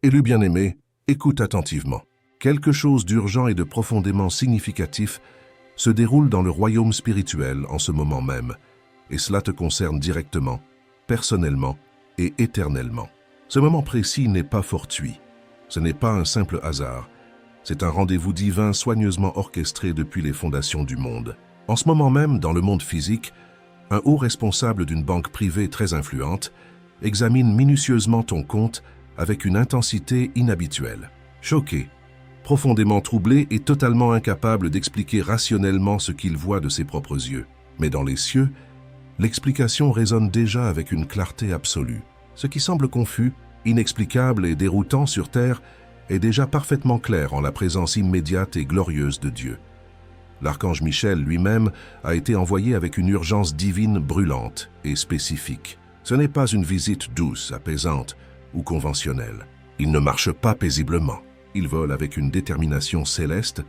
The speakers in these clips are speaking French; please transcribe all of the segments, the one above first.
Élu bien-aimé, écoute attentivement. Quelque chose d'urgent et de profondément significatif se déroule dans le royaume spirituel en ce moment même, et cela te concerne directement, personnellement et éternellement. Ce moment précis n'est pas fortuit. Ce n'est pas un simple hasard. C'est un rendez-vous divin soigneusement orchestré depuis les fondations du monde. En ce moment même, dans le monde physique, un haut responsable d'une banque privée très influente examine minutieusement ton compte avec une intensité inhabituelle. Choqué, profondément troublé et totalement incapable d'expliquer rationnellement ce qu'il voit de ses propres yeux. Mais dans les cieux, l'explication résonne déjà avec une clarté absolue. Ce qui semble confus, inexplicable et déroutant sur terre est déjà parfaitement clair en la présence immédiate et glorieuse de Dieu. L'archange Michel lui-même a été envoyé avec une urgence divine brûlante et spécifique. Ce n'est pas une visite douce, apaisante ou conventionnelle. Il ne marche pas paisiblement. Il vole avec une détermination céleste,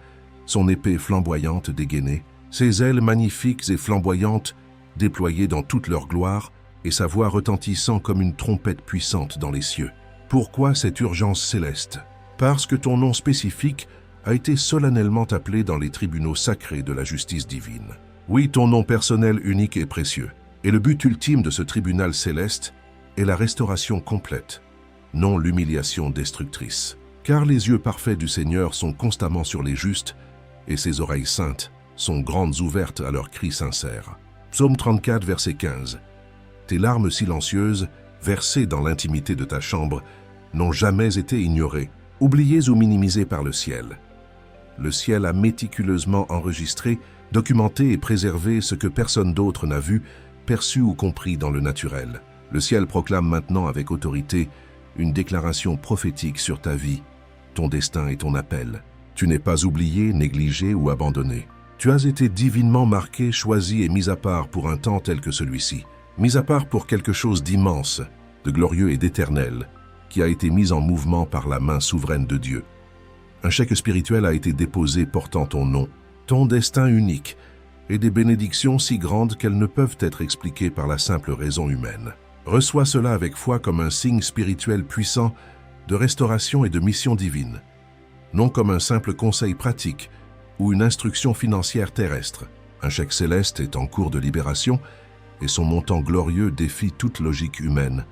son épée flamboyante dégainée, ses ailes magnifiques et flamboyantes déployées dans toute leur gloire et sa voix retentissant comme une trompette puissante dans les cieux. Pourquoi cette urgence céleste? Parce que ton nom spécifique a été solennellement appelé dans les tribunaux sacrés de la justice divine. Oui, ton nom personnel unique et précieux. Et le but ultime de ce tribunal céleste est la restauration complète, non l'humiliation destructrice. Car les yeux parfaits du Seigneur sont constamment sur les justes et ses oreilles saintes sont grandes ouvertes à leurs cris sincères. Psaume 34, verset 15. Tes larmes silencieuses, versées dans l'intimité de ta chambre, n'ont jamais été ignorées, oubliées ou minimisées par le ciel. Le ciel a méticuleusement enregistré, documenté et préservé ce que personne d'autre n'a vu, perçu ou compris dans le naturel. Le ciel proclame maintenant avec autorité une déclaration prophétique sur ta vie, ton destin et ton appel. Tu n'es pas oublié, négligé ou abandonné. Tu as été divinement marqué, choisi et mis à part pour un temps tel que celui-ci. Mis à part pour quelque chose d'immense, de glorieux et d'éternel, qui a été mis en mouvement par la main souveraine de Dieu. Un chèque spirituel a été déposé portant ton nom, ton destin unique, et des bénédictions si grandes qu'elles ne peuvent être expliquées par la simple raison humaine. Reçois cela avec foi comme un signe spirituel puissant de restauration et de mission divine, non comme un simple conseil pratique ou une instruction financière terrestre. Un chèque céleste est en cours de libération et son montant glorieux défie toute logique humaine,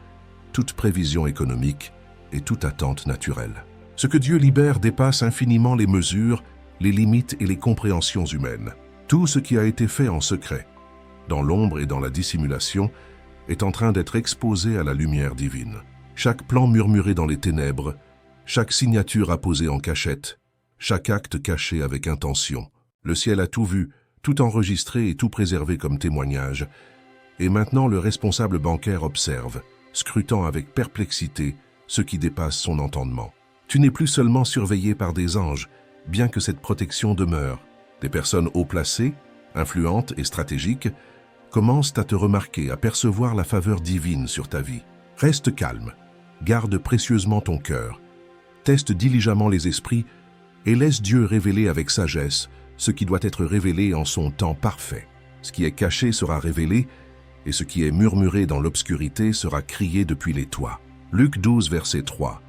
toute prévision économique et toute attente naturelle. Ce que Dieu libère dépasse infiniment les mesures, les limites et les compréhensions humaines. Tout ce qui a été fait en secret, dans l'ombre et dans la dissimulation, est en train d'être exposé à la lumière divine. Chaque plan murmuré dans les ténèbres, chaque signature apposée en cachette, chaque acte caché avec intention. Le ciel a tout vu, tout enregistré et tout préservé comme témoignage. Et maintenant le responsable bancaire observe, scrutant avec perplexité ce qui dépasse son entendement. Tu n'es plus seulement surveillé par des anges, bien que cette protection demeure. Des personnes haut placées, influentes et stratégiques, commencent à te remarquer, à percevoir la faveur divine sur ta vie. Reste calme, garde précieusement ton cœur, teste diligemment les esprits et laisse Dieu révéler avec sagesse ce qui doit être révélé en son temps parfait. Ce qui est caché sera révélé et ce qui est murmuré dans l'obscurité sera crié depuis les toits. Luc 12, verset 3.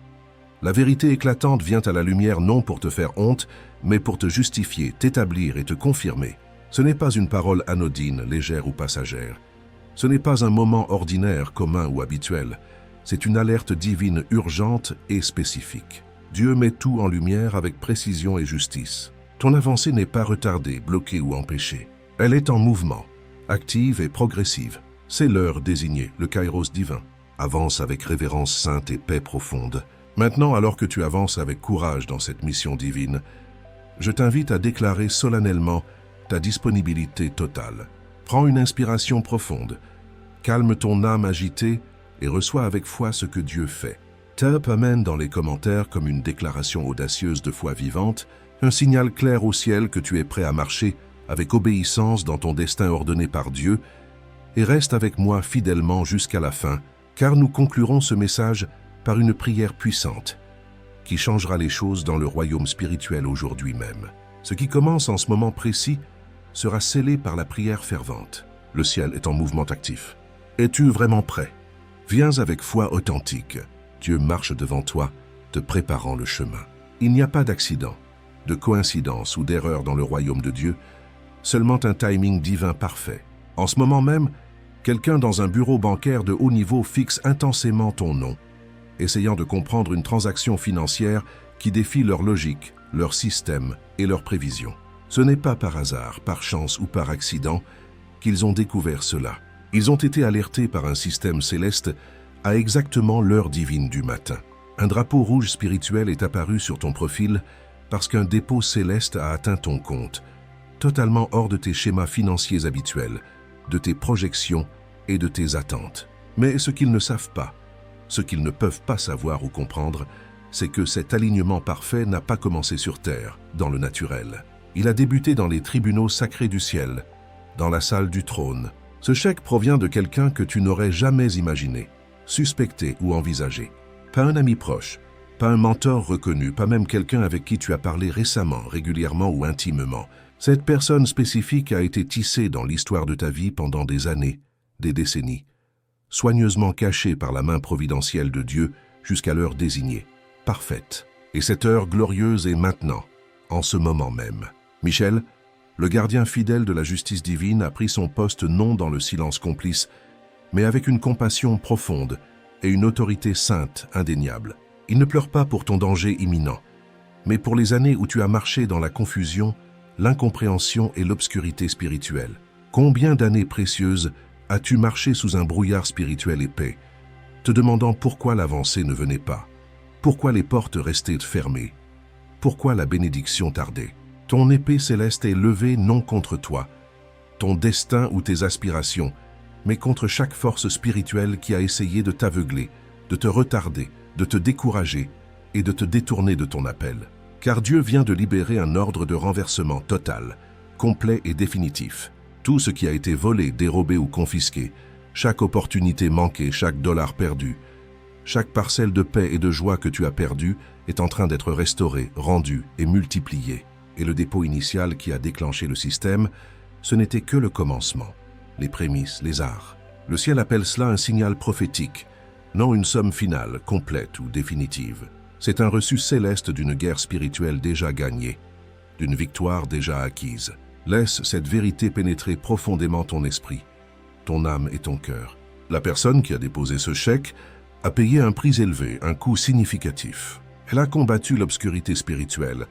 La vérité éclatante vient à la lumière non pour te faire honte, mais pour te justifier, t'établir et te confirmer. Ce n'est pas une parole anodine, légère ou passagère. Ce n'est pas un moment ordinaire, commun ou habituel. C'est une alerte divine urgente et spécifique. Dieu met tout en lumière avec précision et justice. Ton avancée n'est pas retardée, bloquée ou empêchée. Elle est en mouvement, active et progressive. C'est l'heure désignée, le kairos divin. Avance avec révérence sainte et paix profonde. Maintenant, alors que tu avances avec courage dans cette mission divine, je t'invite à déclarer solennellement ta disponibilité totale. Prends une inspiration profonde, calme ton âme agitée et reçois avec foi ce que Dieu fait. Tape Amen dans les commentaires comme une déclaration audacieuse de foi vivante, un signal clair au ciel que tu es prêt à marcher avec obéissance dans ton destin ordonné par Dieu, et reste avec moi fidèlement jusqu'à la fin, car nous conclurons ce message par une prière puissante qui changera les choses dans le royaume spirituel aujourd'hui même. Ce qui commence en ce moment précis sera scellé par la prière fervente. Le ciel est en mouvement actif. Es-tu vraiment prêt? Viens avec foi authentique. Dieu marche devant toi te préparant le chemin. Il n'y a pas d'accident, de coïncidence ou d'erreur dans le royaume de Dieu, seulement un timing divin parfait. En ce moment même, quelqu'un dans un bureau bancaire de haut niveau fixe intensément ton nom, essayant de comprendre une transaction financière qui défie leur logique, leur système et leurs prévisions. Ce n'est pas par hasard, par chance ou par accident qu'ils ont découvert cela. Ils ont été alertés par un système céleste à exactement l'heure divine du matin. Un drapeau rouge spirituel est apparu sur ton profil parce qu'un dépôt céleste a atteint ton compte, totalement hors de tes schémas financiers habituels, de tes projections et de tes attentes. Mais ce qu'ils ne savent pas, ce qu'ils ne peuvent pas savoir ou comprendre, c'est que cet alignement parfait n'a pas commencé sur Terre, dans le naturel. Il a débuté dans les tribunaux sacrés du ciel, dans la salle du trône. Ce chèque provient de quelqu'un que tu n'aurais jamais imaginé, suspecté ou envisagé. Pas un ami proche, pas un mentor reconnu, pas même quelqu'un avec qui tu as parlé récemment, régulièrement ou intimement. Cette personne spécifique a été tissée dans l'histoire de ta vie pendant des années, des décennies, soigneusement cachée par la main providentielle de Dieu jusqu'à l'heure désignée, parfaite. Et cette heure glorieuse est maintenant, en ce moment même. Michel, le gardien fidèle de la justice divine, a pris son poste non dans le silence complice, mais avec une compassion profonde et une autorité sainte indéniable. Il ne pleure pas pour ton danger imminent, mais pour les années où tu as marché dans la confusion, l'incompréhension et l'obscurité spirituelle. Combien d'années précieuses as-tu marché sous un brouillard spirituel épais, te demandant pourquoi l'avancée ne venait pas, pourquoi les portes restaient fermées, pourquoi la bénédiction tardait. Ton épée céleste est levée non contre toi, ton destin ou tes aspirations, mais contre chaque force spirituelle qui a essayé de t'aveugler, de te retarder, de te décourager et de te détourner de ton appel. Car Dieu vient de libérer un ordre de renversement total, complet et définitif. Tout ce qui a été volé, dérobé ou confisqué, chaque opportunité manquée, chaque dollar perdu, chaque parcelle de paix et de joie que tu as perdue est en train d'être restaurée, rendue et multipliée. Et le dépôt initial qui a déclenché le système, ce n'était que le commencement, les prémices, les arts. Le ciel appelle cela un signal prophétique, non une somme finale, complète ou définitive. C'est un reçu céleste d'une guerre spirituelle déjà gagnée, d'une victoire déjà acquise. Laisse cette vérité pénétrer profondément ton esprit, ton âme et ton cœur. La personne qui a déposé ce chèque a payé un prix élevé, un coût significatif. Elle a combattu l'obscurité spirituelle,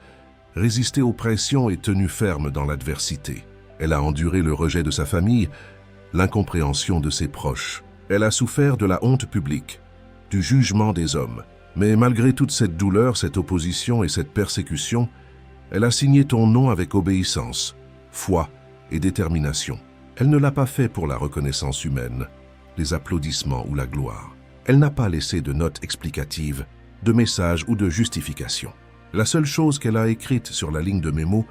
résisté aux pressions et tenu ferme dans l'adversité. Elle a enduré le rejet de sa famille, l'incompréhension de ses proches. Elle a souffert de la honte publique, du jugement des hommes. Mais malgré toute cette douleur, cette opposition et cette persécution, elle a signé ton nom avec obéissance, foi et détermination. Elle ne l'a pas fait pour la reconnaissance humaine, les applaudissements ou la gloire. Elle n'a pas laissé de notes explicatives, de messages ou de justifications. La seule chose qu'elle a écrite sur la ligne de mémo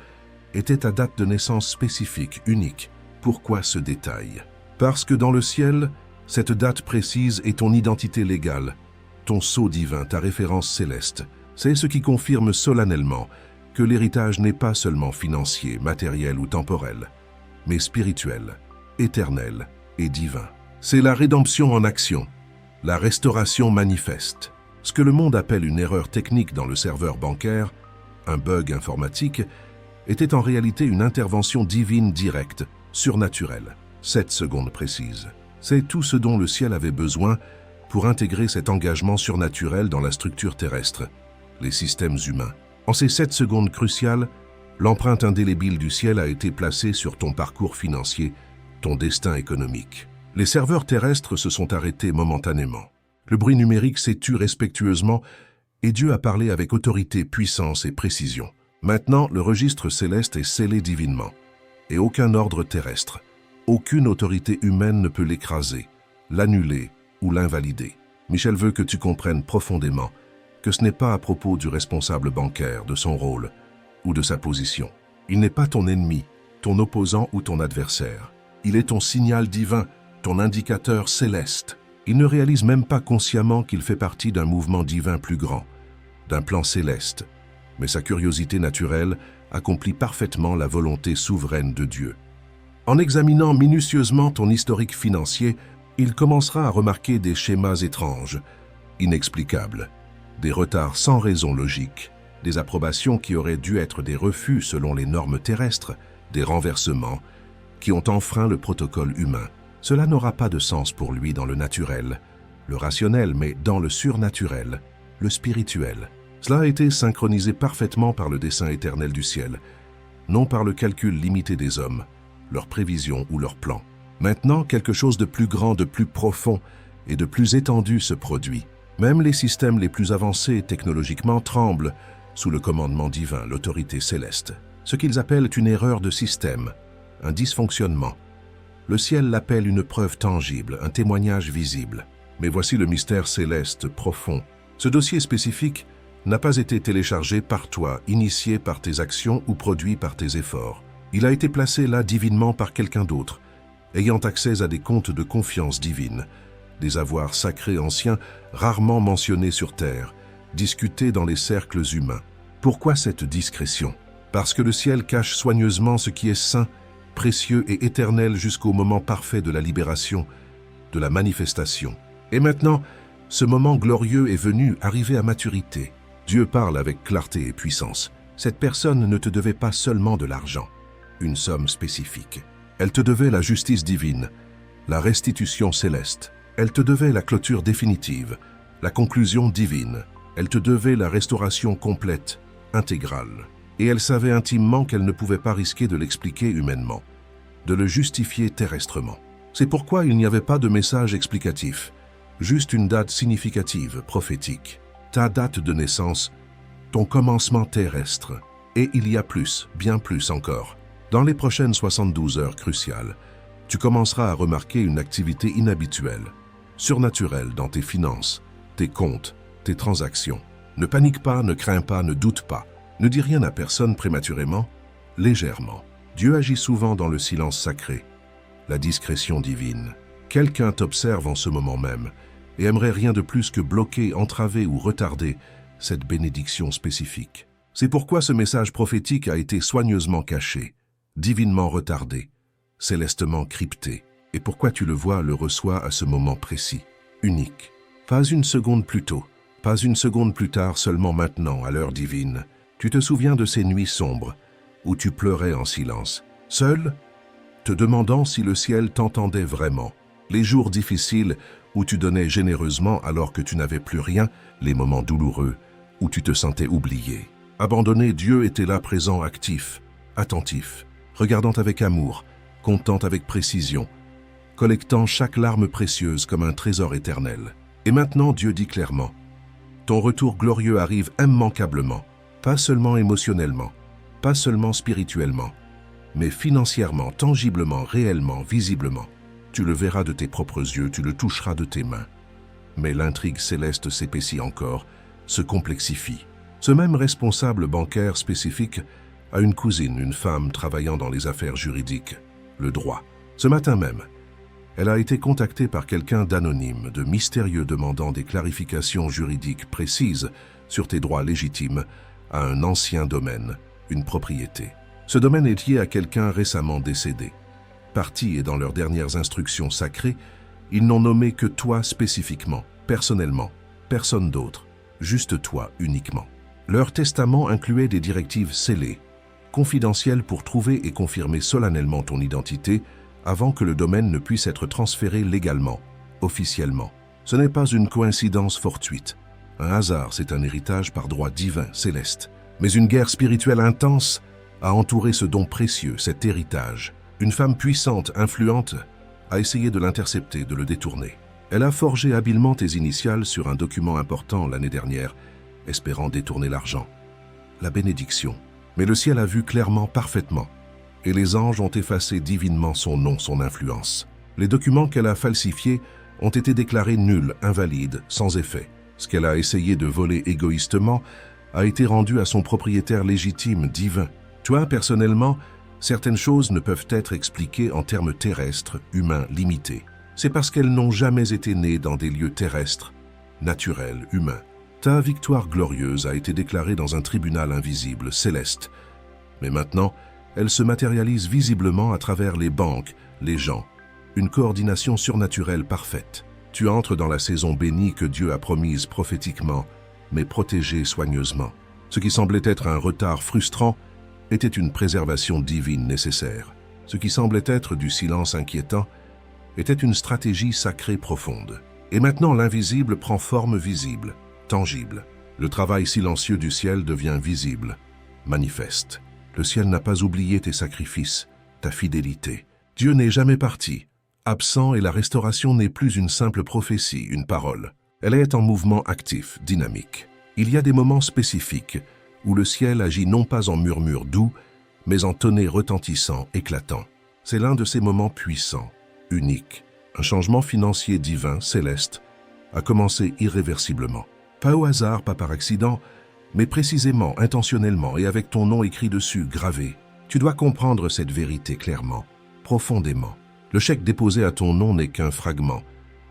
était ta date de naissance spécifique, unique. Pourquoi ce détail? Parce que dans le ciel, cette date précise est ton identité légale, ton sceau divin, ta référence céleste. C'est ce qui confirme solennellement que l'héritage n'est pas seulement financier, matériel ou temporel, mais spirituel, éternel et divin. C'est la rédemption en action, la restauration manifeste. Ce que le monde appelle une erreur technique dans le serveur bancaire, un bug informatique, était en réalité une intervention divine directe, surnaturelle. 7 secondes précises. C'est tout ce dont le ciel avait besoin pour intégrer cet engagement surnaturel dans la structure terrestre, les systèmes humains. En ces 7 secondes cruciales, l'empreinte indélébile du ciel a été placée sur ton parcours financier, ton destin économique. Les serveurs terrestres se sont arrêtés momentanément. Le bruit numérique s'est tu respectueusement et Dieu a parlé avec autorité, puissance et précision. Maintenant, le registre céleste est scellé divinement et aucun ordre terrestre, aucune autorité humaine ne peut l'écraser, l'annuler ou l'invalider. Michel veut que tu comprennes profondément que ce n'est pas à propos du responsable bancaire, de son rôle ou de sa position. Il n'est pas ton ennemi, ton opposant ou ton adversaire. Il est ton signal divin, ton indicateur céleste. Il ne réalise même pas consciemment qu'il fait partie d'un mouvement divin plus grand, d'un plan céleste, mais sa curiosité naturelle accomplit parfaitement la volonté souveraine de Dieu. En examinant minutieusement ton historique financier, il commencera à remarquer des schémas étranges, inexplicables. des retards sans raison logique, des approbations qui auraient dû être des refus selon les normes terrestres, des renversements qui ont enfreint le protocole humain. Cela n'aura pas de sens pour lui dans le naturel, le rationnel, mais dans le surnaturel, le spirituel. Cela a été synchronisé parfaitement par le dessein éternel du ciel, non par le calcul limité des hommes, leurs prévisions ou leurs plans. Maintenant, quelque chose de plus grand, de plus profond et de plus étendu se produit. Même les systèmes les plus avancés technologiquement tremblent sous le commandement divin, l'autorité céleste. Ce qu'ils appellent une erreur de système, un dysfonctionnement. Le ciel l'appelle une preuve tangible, un témoignage visible. Mais voici le mystère céleste profond. Ce dossier spécifique n'a pas été téléchargé par toi, initié par tes actions ou produit par tes efforts. Il a été placé là divinement par quelqu'un d'autre, ayant accès à des comptes de confiance divine, des avoirs sacrés anciens rarement mentionnés sur terre, discutés dans les cercles humains. Pourquoi cette discrétion? Parce que le ciel cache soigneusement ce qui est saint, précieux et éternel jusqu'au moment parfait de la libération, de la manifestation. Et maintenant, ce moment glorieux est venu, arrivé à maturité. Dieu parle avec clarté et puissance. Cette personne ne te devait pas seulement de l'argent, une somme spécifique. Elle te devait la justice divine, la restitution céleste. Elle te devait la clôture définitive, la conclusion divine. Elle te devait la restauration complète, intégrale. Et elle savait intimement qu'elle ne pouvait pas risquer de l'expliquer humainement, de le justifier terrestrement. C'est pourquoi il n'y avait pas de message explicatif, juste une date significative, prophétique. Ta date de naissance, ton commencement terrestre. Et il y a plus, bien plus encore. Dans les prochaines 72 heures cruciales, tu commenceras à remarquer une activité inhabituelle, surnaturelle dans tes finances, tes comptes, tes transactions. Ne panique pas, ne crains pas, ne doute pas. Ne dis rien à personne prématurément, légèrement. Dieu agit souvent dans le silence sacré, la discrétion divine. Quelqu'un t'observe en ce moment même et aimerait rien de plus que bloquer, entraver ou retarder cette bénédiction spécifique. C'est pourquoi ce message prophétique a été soigneusement caché, divinement retardé, célestement crypté. Et pourquoi tu le vois, le reçois à ce moment précis, unique. Pas une seconde plus tôt, pas une seconde plus tard, seulement maintenant, à l'heure divine. Tu te souviens de ces nuits sombres, où tu pleurais en silence, seul, te demandant si le ciel t'entendait vraiment. Les jours difficiles où tu donnais généreusement alors que tu n'avais plus rien, les moments douloureux où tu te sentais oublié. Abandonné, Dieu était là présent, actif, attentif, regardant avec amour, comptant avec précision, collectant chaque larme précieuse comme un trésor éternel. Et maintenant, Dieu dit clairement, ton retour glorieux arrive immanquablement, pas seulement émotionnellement, pas seulement spirituellement, mais financièrement, tangiblement, réellement, visiblement. Tu le verras de tes propres yeux, tu le toucheras de tes mains. Mais l'intrigue céleste s'épaissit encore, se complexifie. Ce même responsable bancaire spécifique a une cousine, une femme travaillant dans les affaires juridiques, le droit. Ce matin même, elle a été contactée par quelqu'un d'anonyme, de mystérieux, demandant des clarifications juridiques précises sur tes droits légitimes à un ancien domaine, une propriété. Ce domaine est lié à quelqu'un récemment décédé. Partis et dans leurs dernières instructions sacrées, ils n'ont nommé que toi spécifiquement, personnellement, personne d'autre, juste toi uniquement. Leur testament incluait des directives scellées, confidentielles pour trouver et confirmer solennellement ton identité avant que le domaine ne puisse être transféré légalement, officiellement. Ce n'est pas une coïncidence fortuite. Un hasard, c'est un héritage par droit divin, céleste. Mais une guerre spirituelle intense a entouré ce don précieux, cet héritage. Une femme puissante, influente, a essayé de l'intercepter, de le détourner. Elle a forgé habilement tes initiales sur un document important l'année dernière, espérant détourner l'argent, la bénédiction. Mais le ciel a vu clairement, parfaitement, et les anges ont effacé divinement son nom, son influence. Les documents qu'elle a falsifiés ont été déclarés nuls, invalides, sans effet. Ce qu'elle a essayé de voler égoïstement a été rendu à son propriétaire légitime, divin. Toi, personnellement, certaines choses ne peuvent être expliquées en termes terrestres, humains, limités. C'est parce qu'elles n'ont jamais été nées dans des lieux terrestres, naturels, humains. Ta victoire glorieuse a été déclarée dans un tribunal invisible, céleste. Mais maintenant, elle se matérialise visiblement à travers les banques, les gens, une coordination surnaturelle parfaite. Tu entres dans la saison bénie que Dieu a promise prophétiquement, mais protégé soigneusement. Ce qui semblait être un retard frustrant était une préservation divine nécessaire. Ce qui semblait être du silence inquiétant était une stratégie sacrée profonde. Et maintenant l'invisible prend forme visible, tangible. Le travail silencieux du ciel devient visible, manifeste. Le ciel n'a pas oublié tes sacrifices, ta fidélité. Dieu n'est jamais parti, absent, et la restauration n'est plus une simple prophétie, une parole. Elle est en mouvement actif, dynamique. Il y a des moments spécifiques où le ciel agit non pas en murmure doux, mais en tonnet retentissant, éclatant. C'est l'un de ces moments puissants, uniques. Un changement financier divin, céleste, a commencé irréversiblement. Pas au hasard, pas par accident, mais précisément, intentionnellement et avec ton nom écrit dessus, gravé. Tu dois comprendre cette vérité clairement, profondément. Le chèque déposé à ton nom n'est qu'un fragment,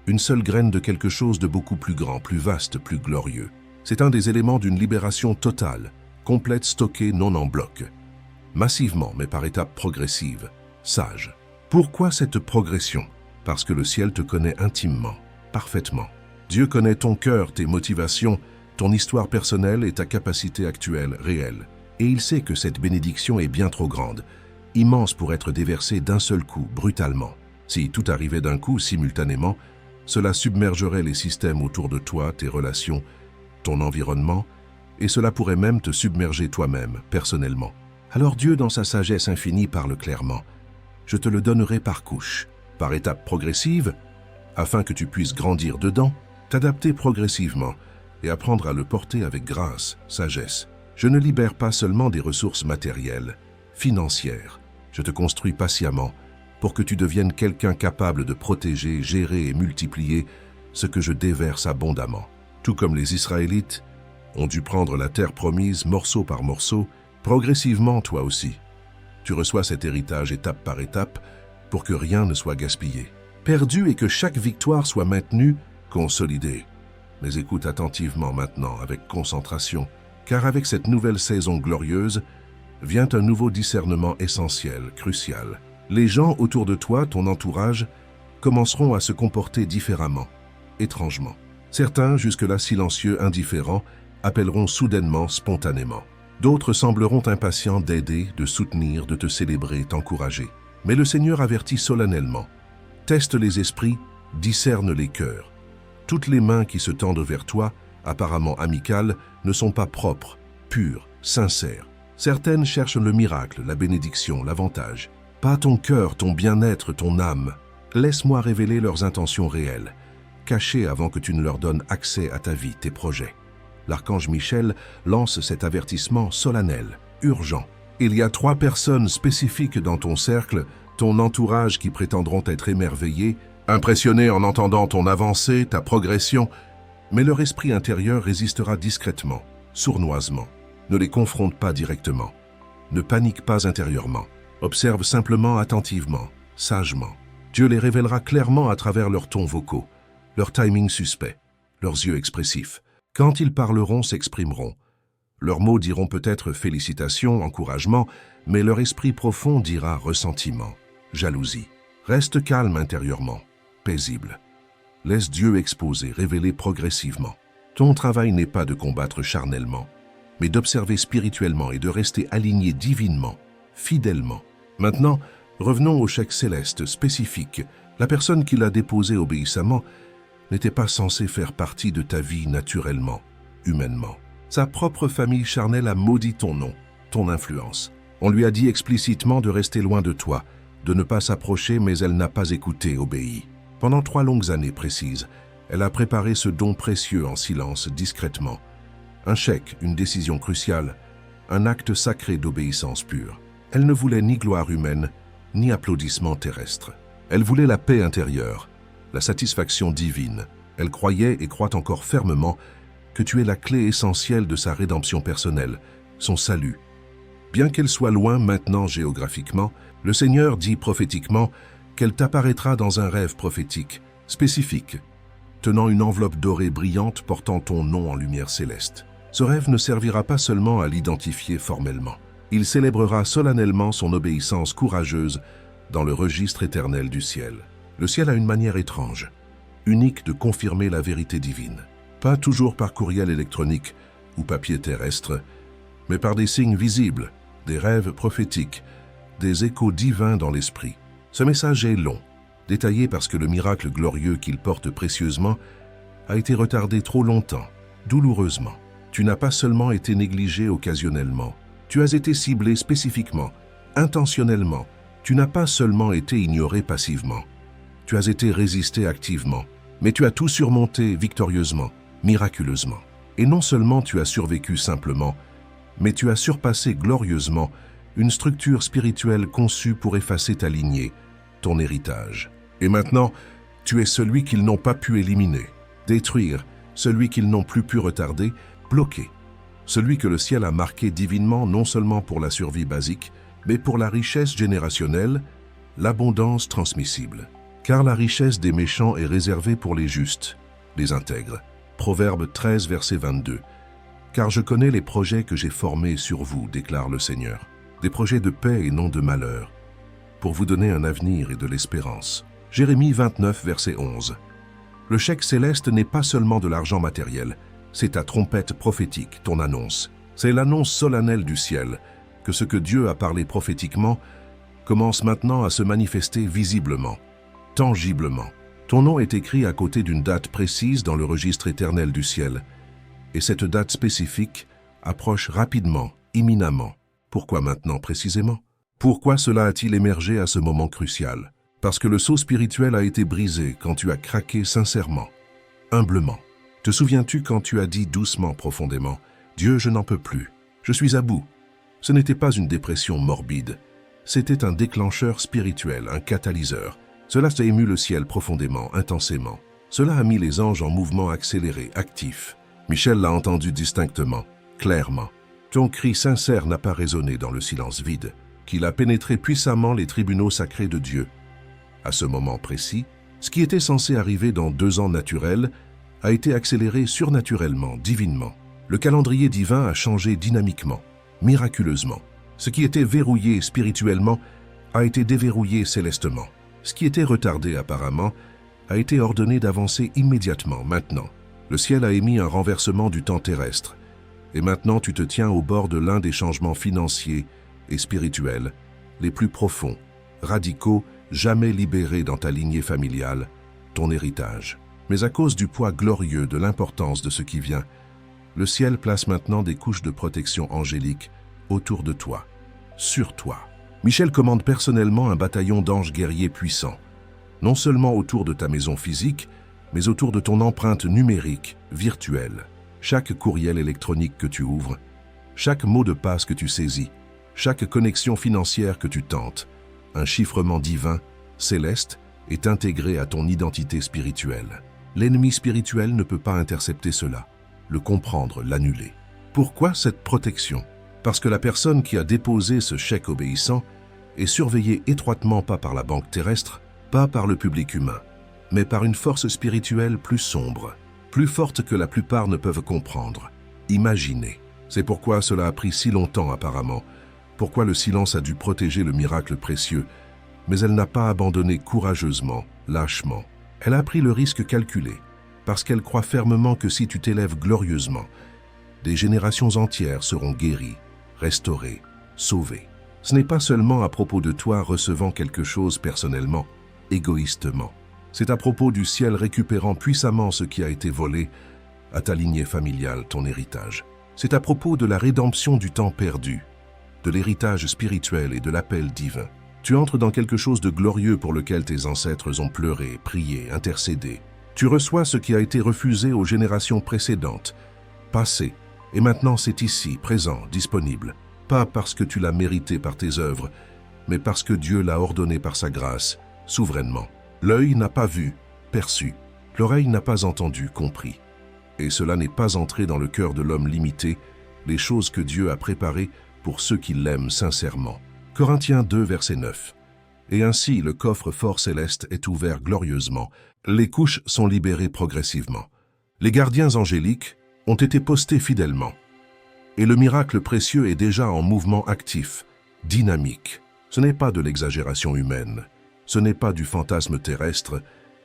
une seule graine de quelque chose de beaucoup plus grand, plus vaste, plus glorieux. C'est un des éléments d'une libération totale, complète, stockée, non en bloc. Massivement, mais par étapes progressives, sage. Pourquoi cette progression? Parce que le ciel te connaît intimement, parfaitement. Dieu connaît ton cœur, tes motivations, ton histoire personnelle et ta capacité actuelle, réelle. Et il sait que cette bénédiction est bien trop grande, immense pour être déversée d'un seul coup, brutalement. Si tout arrivait d'un coup, simultanément, cela submergerait les systèmes autour de toi, tes relations, ton environnement, et cela pourrait même te submerger toi-même, personnellement. Alors Dieu, dans sa sagesse infinie, parle clairement. Je te le donnerai par couches, par étapes progressives, afin que tu puisses grandir dedans, t'adapter progressivement et apprendre à le porter avec grâce, sagesse. Je ne libère pas seulement des ressources matérielles, financières. Je te construis patiemment pour que tu deviennes quelqu'un capable de protéger, gérer et multiplier ce que je déverse abondamment. Tout comme les Israélites ont dû prendre la terre promise morceau par morceau, progressivement toi aussi. Tu reçois cet héritage étape par étape pour que rien ne soit gaspillé. Perdu et que chaque victoire soit maintenue, consolidée. Mais écoute attentivement maintenant, avec concentration, car avec cette nouvelle saison glorieuse, vient un nouveau discernement essentiel, crucial. Les gens autour de toi, ton entourage, commenceront à se comporter différemment, étrangement. Certains, jusque-là silencieux, indifférents, appelleront soudainement, spontanément. D'autres sembleront impatients d'aider, de soutenir, de te célébrer, t'encourager. Mais le Seigneur avertit solennellement. Teste les esprits, discerne les cœurs. Toutes les mains qui se tendent vers toi, apparemment amicales, ne sont pas propres, pures, sincères. Certaines cherchent le miracle, la bénédiction, l'avantage. Pas ton cœur, ton bien-être, ton âme. Laisse-moi révéler leurs intentions réelles, cachées avant que tu ne leur donnes accès à ta vie, tes projets. L'archange Michel lance cet avertissement solennel, urgent. Il y a 3 personnes spécifiques dans ton cercle, ton entourage qui prétendront être émerveillés, impressionnés en entendant ton avancée, ta progression, mais leur esprit intérieur résistera discrètement, sournoisement. Ne les confronte pas directement. Ne panique pas intérieurement. Observe simplement attentivement, sagement. Dieu les révélera clairement à travers leurs tons vocaux, leur timing suspect, leurs yeux expressifs. Quand ils parleront, s'exprimeront. Leurs mots diront peut-être félicitations, encouragement, mais leur esprit profond dira ressentiment, jalousie. Reste calme intérieurement, paisible. Laisse Dieu exposer, révéler progressivement. Ton travail n'est pas de combattre charnellement, mais d'observer spirituellement et de rester aligné divinement, fidèlement. Maintenant, revenons au chèque céleste spécifique. La personne qui l'a déposé obéissamment n'était pas censée faire partie de ta vie naturellement, humainement. Sa propre famille charnelle a maudit ton nom, ton influence. On lui a dit explicitement de rester loin de toi, de ne pas s'approcher, mais elle n'a pas écouté, obéi. Pendant 3 longues années précises, elle a préparé ce don précieux en silence, discrètement. Un chèque, une décision cruciale, un acte sacré d'obéissance pure. Elle ne voulait ni gloire humaine, ni applaudissements terrestres. Elle voulait la paix intérieure, la satisfaction divine. Elle croyait et croit encore fermement que tu es la clé essentielle de sa rédemption personnelle, son salut. Bien qu'elle soit loin maintenant géographiquement, le Seigneur dit prophétiquement qu'elle t'apparaîtra dans un rêve prophétique, spécifique, tenant une enveloppe dorée brillante portant ton nom en lumière céleste. Ce rêve ne servira pas seulement à l'identifier formellement. Il célébrera solennellement son obéissance courageuse dans le registre éternel du ciel. Le ciel a une manière étrange, unique de confirmer la vérité divine. pas toujours par courriel électronique ou papier terrestre, mais par des signes visibles, des rêves prophétiques, des échos divins dans l'esprit. Ce message est long, détaillé parce que le miracle glorieux qu'il porte précieusement a été retardé trop longtemps, douloureusement. Tu n'as pas seulement été négligé occasionnellement, tu as été ciblé spécifiquement, intentionnellement. Tu n'as pas seulement été ignoré passivement, tu as été résisté activement, mais tu as tout surmonté victorieusement, miraculeusement. Et non seulement tu as survécu simplement, mais tu as surpassé glorieusement une structure spirituelle conçue pour effacer ta lignée, ton héritage. Et maintenant, tu es celui qu'ils n'ont pas pu éliminer, détruire, celui qu'ils n'ont plus pu retarder, bloquer. Celui que le ciel a marqué divinement non seulement pour la survie basique, mais pour la richesse générationnelle, l'abondance transmissible. Car la richesse des méchants est réservée pour les justes, les intègres. Proverbe 13, verset 22. Car je connais les projets que j'ai formés sur vous, déclare le Seigneur. Des projets de paix et non de malheur, pour vous donner un avenir et de l'espérance. Jérémie 29, verset 11. Le chèque céleste n'est pas seulement de l'argent matériel, c'est ta trompette prophétique, ton annonce. C'est l'annonce solennelle du ciel, que ce que Dieu a parlé prophétiquement commence maintenant à se manifester visiblement, tangiblement. Ton nom est écrit à côté d'une date précise dans le registre éternel du ciel, et cette date spécifique approche rapidement, imminemment. Pourquoi maintenant précisément? Pourquoi cela a-t-il émergé à ce moment crucial? Parce que le sceau spirituel a été brisé quand tu as craqué sincèrement, humblement. Te souviens-tu quand tu as dit doucement, profondément, « Dieu, je n'en peux plus, je suis à bout ». Ce n'était pas une dépression morbide, c'était un déclencheur spirituel, un catalyseur. Cela a ému le ciel profondément, intensément. Cela a mis les anges en mouvement accéléré, actif. Michel l'a entendu distinctement, clairement. Ton cri sincère n'a pas résonné dans le silence vide, qu'il a pénétré puissamment les tribunaux sacrés de Dieu. À ce moment précis, ce qui était censé arriver dans 2 ans naturels a été accéléré surnaturellement, divinement. Le calendrier divin a changé dynamiquement, miraculeusement. Ce qui était verrouillé spirituellement a été déverrouillé célestement. Ce qui était retardé apparemment a été ordonné d'avancer immédiatement, maintenant. Le ciel a émis un renversement du temps terrestre. Et maintenant tu te tiens au bord de l'un des changements financiers et spirituels les plus profonds, radicaux, jamais libérés dans ta lignée familiale, ton héritage. Mais à cause du poids glorieux de l'importance de ce qui vient, le ciel place maintenant des couches de protection angélique autour de toi, sur toi. Michel commande personnellement un bataillon d'anges guerriers puissants, non seulement autour de ta maison physique, mais autour de ton empreinte numérique, virtuelle. Chaque courriel électronique que tu ouvres, chaque mot de passe que tu saisis, chaque connexion financière que tu tentes, un chiffrement divin, céleste, est intégré à ton identité spirituelle. L'ennemi spirituel ne peut pas intercepter cela, le comprendre, l'annuler. Pourquoi cette protection? Parce que la personne qui a déposé ce chèque obéissant est surveillée étroitement pas par la banque terrestre, pas par le public humain, mais par une force spirituelle plus sombre, plus forte que la plupart ne peuvent comprendre, imaginer. C'est pourquoi cela a pris si longtemps apparemment, pourquoi le silence a dû protéger le miracle précieux, mais elle n'a pas abandonné courageusement, lâchement. Elle a pris le risque calculé, parce qu'elle croit fermement que si tu t'élèves glorieusement, des générations entières seront guéries, restaurées, sauvées. Ce n'est pas seulement à propos de toi recevant quelque chose personnellement, égoïstement. C'est à propos du ciel récupérant puissamment ce qui a été volé à ta lignée familiale, ton héritage. C'est à propos de la rédemption du temps perdu, de l'héritage spirituel et de l'appel divin. Tu entres dans quelque chose de glorieux pour lequel tes ancêtres ont pleuré, prié, intercédé. Tu reçois ce qui a été refusé aux générations précédentes, passées, et maintenant c'est ici, présent, disponible. Pas parce que tu l'as mérité par tes œuvres, mais parce que Dieu l'a ordonné par sa grâce, souverainement. L'œil n'a pas vu, perçu, l'oreille n'a pas entendu, compris. Et cela n'est pas entré dans le cœur de l'homme limité, les choses que Dieu a préparées pour ceux qui l'aiment sincèrement. Corinthiens 2, verset 9. Et ainsi le coffre-fort céleste est ouvert glorieusement, les couches sont libérées progressivement. Les gardiens angéliques ont été postés fidèlement. Et le miracle précieux est déjà en mouvement actif, dynamique. Ce n'est pas de l'exagération humaine, ce n'est pas du fantasme terrestre,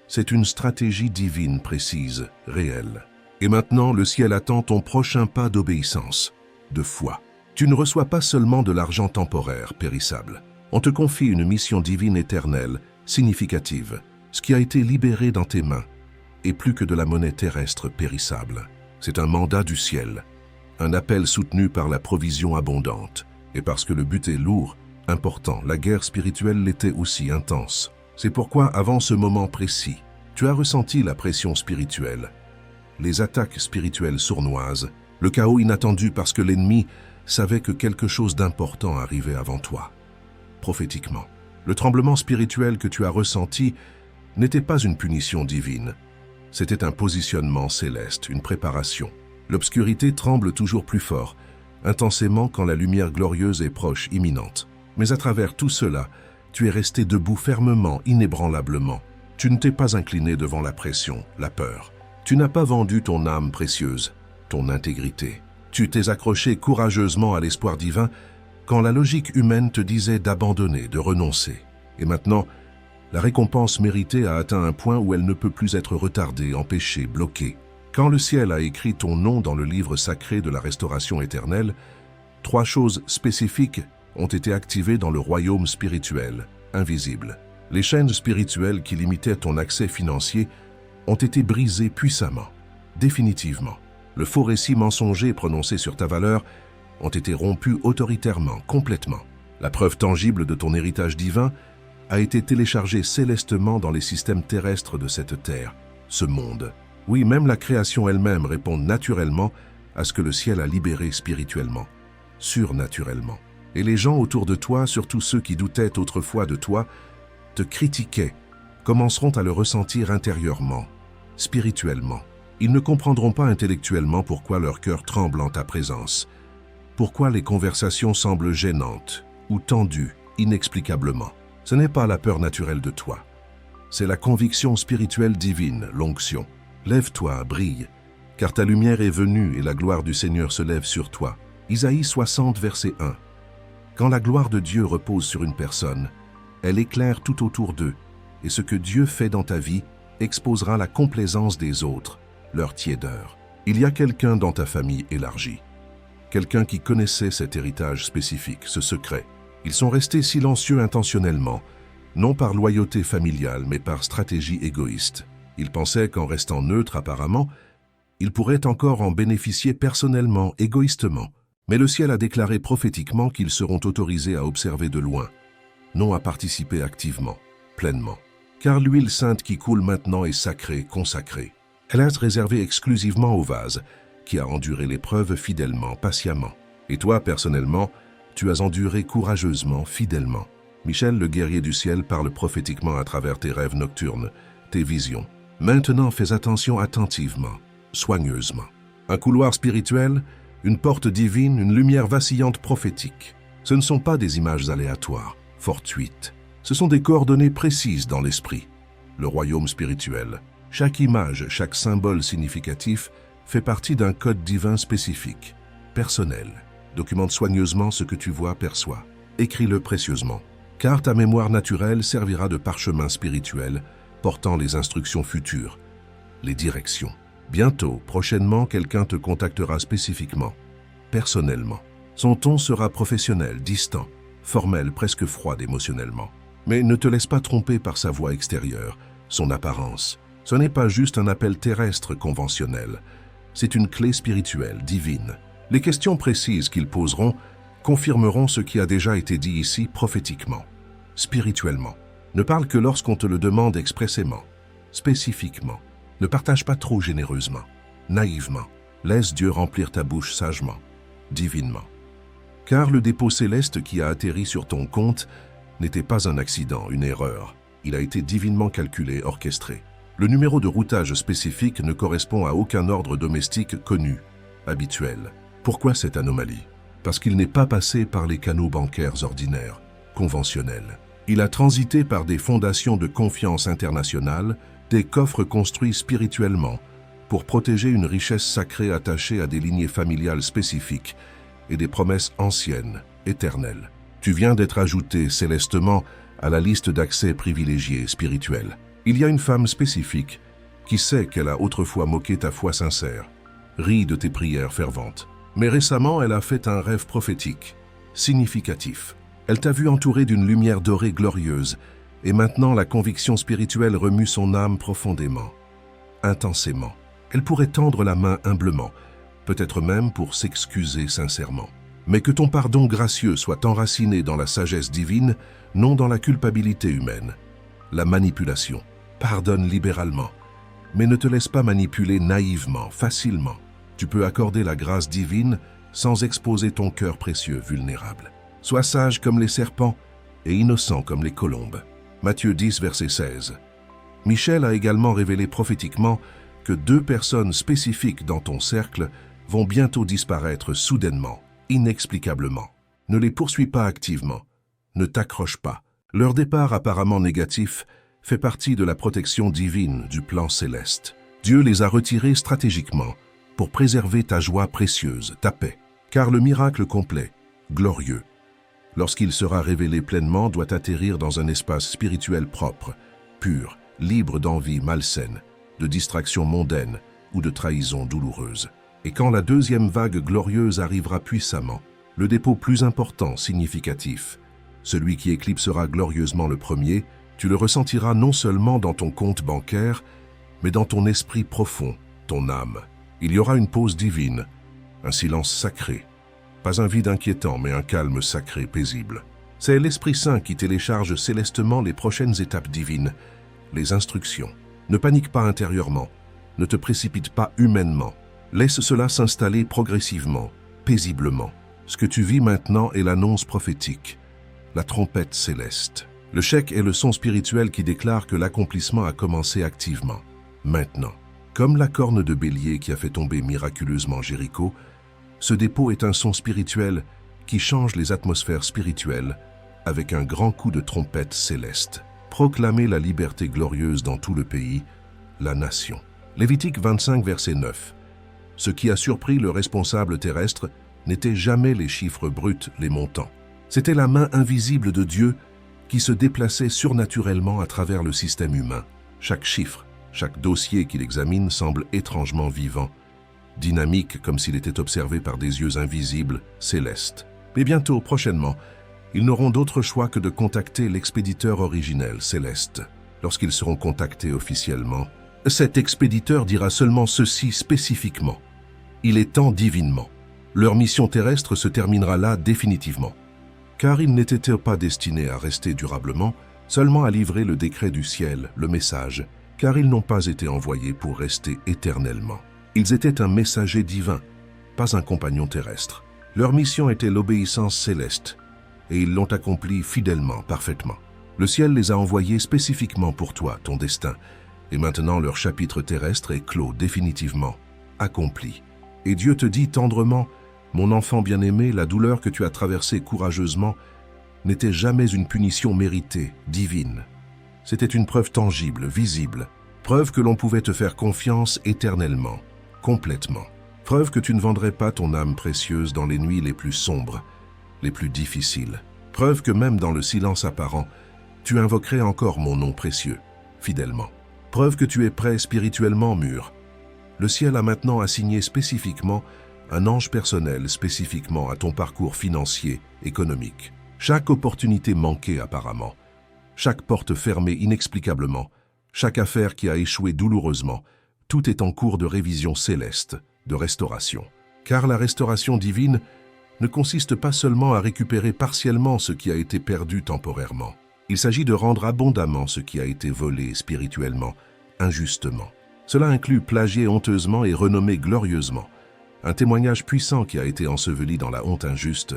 c'est une stratégie divine précise, réelle. Et maintenant, le ciel attend ton prochain pas d'obéissance, de foi. Tu ne reçois pas seulement de l'argent temporaire, périssable. On te confie une mission divine éternelle, significative. Ce qui a été libéré dans tes mains est plus que de la monnaie terrestre périssable. C'est un mandat du ciel, un appel soutenu par la provision abondante. Et parce que le but est lourd, important, la guerre spirituelle l'était aussi intense. C'est pourquoi, avant ce moment précis, tu as ressenti la pression spirituelle, les attaques spirituelles sournoises, le chaos inattendu parce que l'ennemi savait que quelque chose d'important arrivait avant toi. Prophétiquement, le tremblement spirituel que tu as ressenti n'était pas une punition divine. C'était un positionnement céleste, une préparation. L'obscurité tremble toujours plus fort, intensément quand la lumière glorieuse est proche, imminente. Mais à travers tout cela, tu es resté debout fermement, inébranlablement. Tu ne t'es pas incliné devant la pression, la peur. Tu n'as pas vendu ton âme précieuse, ton intégrité. Tu t'es accroché courageusement à l'espoir divin quand la logique humaine te disait d'abandonner, de renoncer. Et maintenant, la récompense méritée a atteint un point où elle ne peut plus être retardée, empêchée, bloquée. Quand le ciel a écrit ton nom dans le livre sacré de la restauration éternelle, 3 choses spécifiques ont été activées dans le royaume spirituel, invisible. Les chaînes spirituelles qui limitaient ton accès financier ont été brisées puissamment, définitivement. Le faux récit mensonger prononcé sur ta valeur ont été rompus autoritairement, complètement. La preuve tangible de ton héritage divin a été téléchargée célestement dans les systèmes terrestres de cette terre, ce monde. Oui, même la création elle-même répond naturellement à ce que le ciel a libéré spirituellement, surnaturellement. Et les gens autour de toi, surtout ceux qui doutaient autrefois de toi, te critiquaient, commenceront à le ressentir intérieurement, spirituellement. Ils ne comprendront pas intellectuellement pourquoi leur cœur tremble en ta présence, pourquoi les conversations semblent gênantes ou tendues inexplicablement. Ce n'est pas la peur naturelle de toi, c'est la conviction spirituelle divine, l'onction. Lève-toi, brille, car ta lumière est venue et la gloire du Seigneur se lève sur toi. Isaïe 60, verset 1. Quand la gloire de Dieu repose sur une personne, elle éclaire tout autour d'eux, et ce que Dieu fait dans ta vie exposera la complaisance des autres, leur tiédeur. Il y a quelqu'un dans ta famille élargie, quelqu'un qui connaissait cet héritage spécifique, ce secret. Ils sont restés silencieux intentionnellement, non par loyauté familiale, mais par stratégie égoïste. Ils pensaient qu'en restant neutres apparemment, ils pourraient encore en bénéficier personnellement, égoïstement. Mais le ciel a déclaré prophétiquement qu'ils seront autorisés à observer de loin, non à participer activement, pleinement. Car l'huile sainte qui coule maintenant est sacrée, consacrée. Elle est réservée exclusivement au vase, qui a enduré l'épreuve fidèlement, patiemment. Et toi, personnellement, tu as enduré courageusement, fidèlement. Michel, le guerrier du ciel, parle prophétiquement à travers tes rêves nocturnes, tes visions. Maintenant, fais attention attentivement, soigneusement. Un couloir spirituel, une porte divine, une lumière vacillante prophétique. Ce ne sont pas des images aléatoires, fortuites. Ce sont des coordonnées précises dans l'esprit. Le royaume spirituel. Chaque image, chaque symbole significatif fait partie d'un code divin spécifique, personnel. Documente soigneusement ce que tu vois, perçois. Écris-le précieusement, car ta mémoire naturelle servira de parchemin spirituel portant les instructions futures, les directions. Bientôt, prochainement, quelqu'un te contactera spécifiquement, personnellement. Son ton sera professionnel, distant, formel, presque froid émotionnellement. Mais ne te laisse pas tromper par sa voix extérieure, son apparence. Ce n'est pas juste un appel terrestre conventionnel, c'est une clé spirituelle, divine. Les questions précises qu'ils poseront confirmeront ce qui a déjà été dit ici prophétiquement, spirituellement. Ne parle que lorsqu'on te le demande expressément, spécifiquement. Ne partage pas trop généreusement, naïvement. Laisse Dieu remplir ta bouche sagement, divinement. Car le dépôt céleste qui a atterri sur ton compte n'était pas un accident, une erreur. Il a été divinement calculé, orchestré. Le numéro de routage spécifique ne correspond à aucun ordre domestique connu, habituel. Pourquoi cette anomalie? Parce qu'il n'est pas passé par les canaux bancaires ordinaires, conventionnels. Il a transité par des fondations de confiance internationales, des coffres construits spirituellement pour protéger une richesse sacrée attachée à des lignées familiales spécifiques et des promesses anciennes, éternelles. Tu viens d'être ajouté célestement à la liste d'accès privilégiés spirituels. Il y a une femme spécifique Qui sait qu'elle a autrefois moqué ta foi sincère, ri de tes prières ferventes. Mais récemment, elle a fait un rêve prophétique, significatif. Elle t'a vu entouré d'une lumière dorée glorieuse, et maintenant la conviction spirituelle remue son âme profondément, intensément. Elle pourrait tendre la main humblement, peut-être même pour s'excuser sincèrement. Mais que ton pardon gracieux soit enraciné dans la sagesse divine, non dans la culpabilité humaine. La manipulation. Pardonne libéralement, mais ne te laisse pas manipuler naïvement, facilement. Tu peux accorder la grâce divine sans exposer ton cœur précieux vulnérable. Sois sage comme les serpents et innocent comme les colombes. Matthieu 10, verset 16. Michel a également révélé prophétiquement que 2 personnes spécifiques dans ton cercle vont bientôt disparaître soudainement, inexplicablement. Ne les poursuis pas activement. Ne t'accroche pas. Leur départ apparemment négatif fait partie de la protection divine du plan céleste. Dieu les a retirés stratégiquement pour préserver ta joie précieuse, ta paix. Car le miracle complet, glorieux, lorsqu'il sera révélé pleinement, doit atterrir dans un espace spirituel propre, pur, libre d'envie malsaine, de distractions mondaines ou de trahisons douloureuses. Et quand la 2e vague glorieuse arrivera puissamment, le dépôt plus important, significatif, celui qui éclipsera glorieusement le premier, tu le ressentiras non seulement dans ton compte bancaire, mais dans ton esprit profond, ton âme. Il y aura une pause divine, un silence sacré. Pas un vide inquiétant, mais un calme sacré paisible. C'est l'Esprit Saint qui télécharge célestement les prochaines étapes divines, les instructions. Ne panique pas intérieurement, ne te précipite pas humainement. Laisse cela s'installer progressivement, paisiblement. Ce que tu vis maintenant est l'annonce prophétique, la trompette céleste. Le chèque est le son spirituel qui déclare que l'accomplissement a commencé activement, maintenant. Comme la corne de bélier qui a fait tomber miraculeusement Jéricho, ce dépôt est un son spirituel qui change les atmosphères spirituelles avec un grand coup de trompette céleste. Proclamer la liberté glorieuse dans tout le pays, la nation. Lévitique 25, verset 9. Ce qui a surpris le responsable terrestre n'était jamais les chiffres bruts, les montants. C'était la main invisible de Dieu qui se déplaçait surnaturellement à travers le système humain. Chaque chiffre, chaque dossier qu'il examine semble étrangement vivant, dynamique comme s'il était observé par des yeux invisibles, célestes. Mais bientôt, prochainement, ils n'auront d'autre choix que de contacter l'expéditeur originel, céleste. Lorsqu'ils seront contactés officiellement, cet expéditeur dira seulement ceci spécifiquement. Il est temps divinement. Leur mission terrestre se terminera là définitivement. Car ils n'étaient pas destinés à rester durablement, seulement à livrer le décret du ciel, le message, car ils n'ont pas été envoyés pour rester éternellement. Ils étaient un messager divin, pas un compagnon terrestre. Leur mission était l'obéissance céleste, et ils l'ont accomplie fidèlement, parfaitement. Le ciel les a envoyés spécifiquement pour toi, ton destin, et maintenant leur chapitre terrestre est clos définitivement, accompli. Et Dieu te dit tendrement, mon enfant bien-aimé, la douleur que tu as traversée courageusement n'était jamais une punition méritée, divine. C'était une preuve tangible, visible, preuve que l'on pouvait te faire confiance éternellement, complètement. Preuve que tu ne vendrais pas ton âme précieuse dans les nuits les plus sombres, les plus difficiles. Preuve que même dans le silence apparent, tu invoquerais encore mon nom précieux, fidèlement. Preuve que tu es prêt spirituellement mûr. Le ciel a maintenant assigné spécifiquement un ange personnel spécifiquement à ton parcours financier, économique. Chaque opportunité manquée apparemment, chaque porte fermée inexplicablement, chaque affaire qui a échoué douloureusement, tout est en cours de révision céleste, de restauration. Car la restauration divine ne consiste pas seulement à récupérer partiellement ce qui a été perdu temporairement. Il s'agit de rendre abondamment ce qui a été volé spirituellement, injustement. Cela inclut plagier honteusement et renommer glorieusement. Un témoignage puissant qui a été enseveli dans la honte injuste,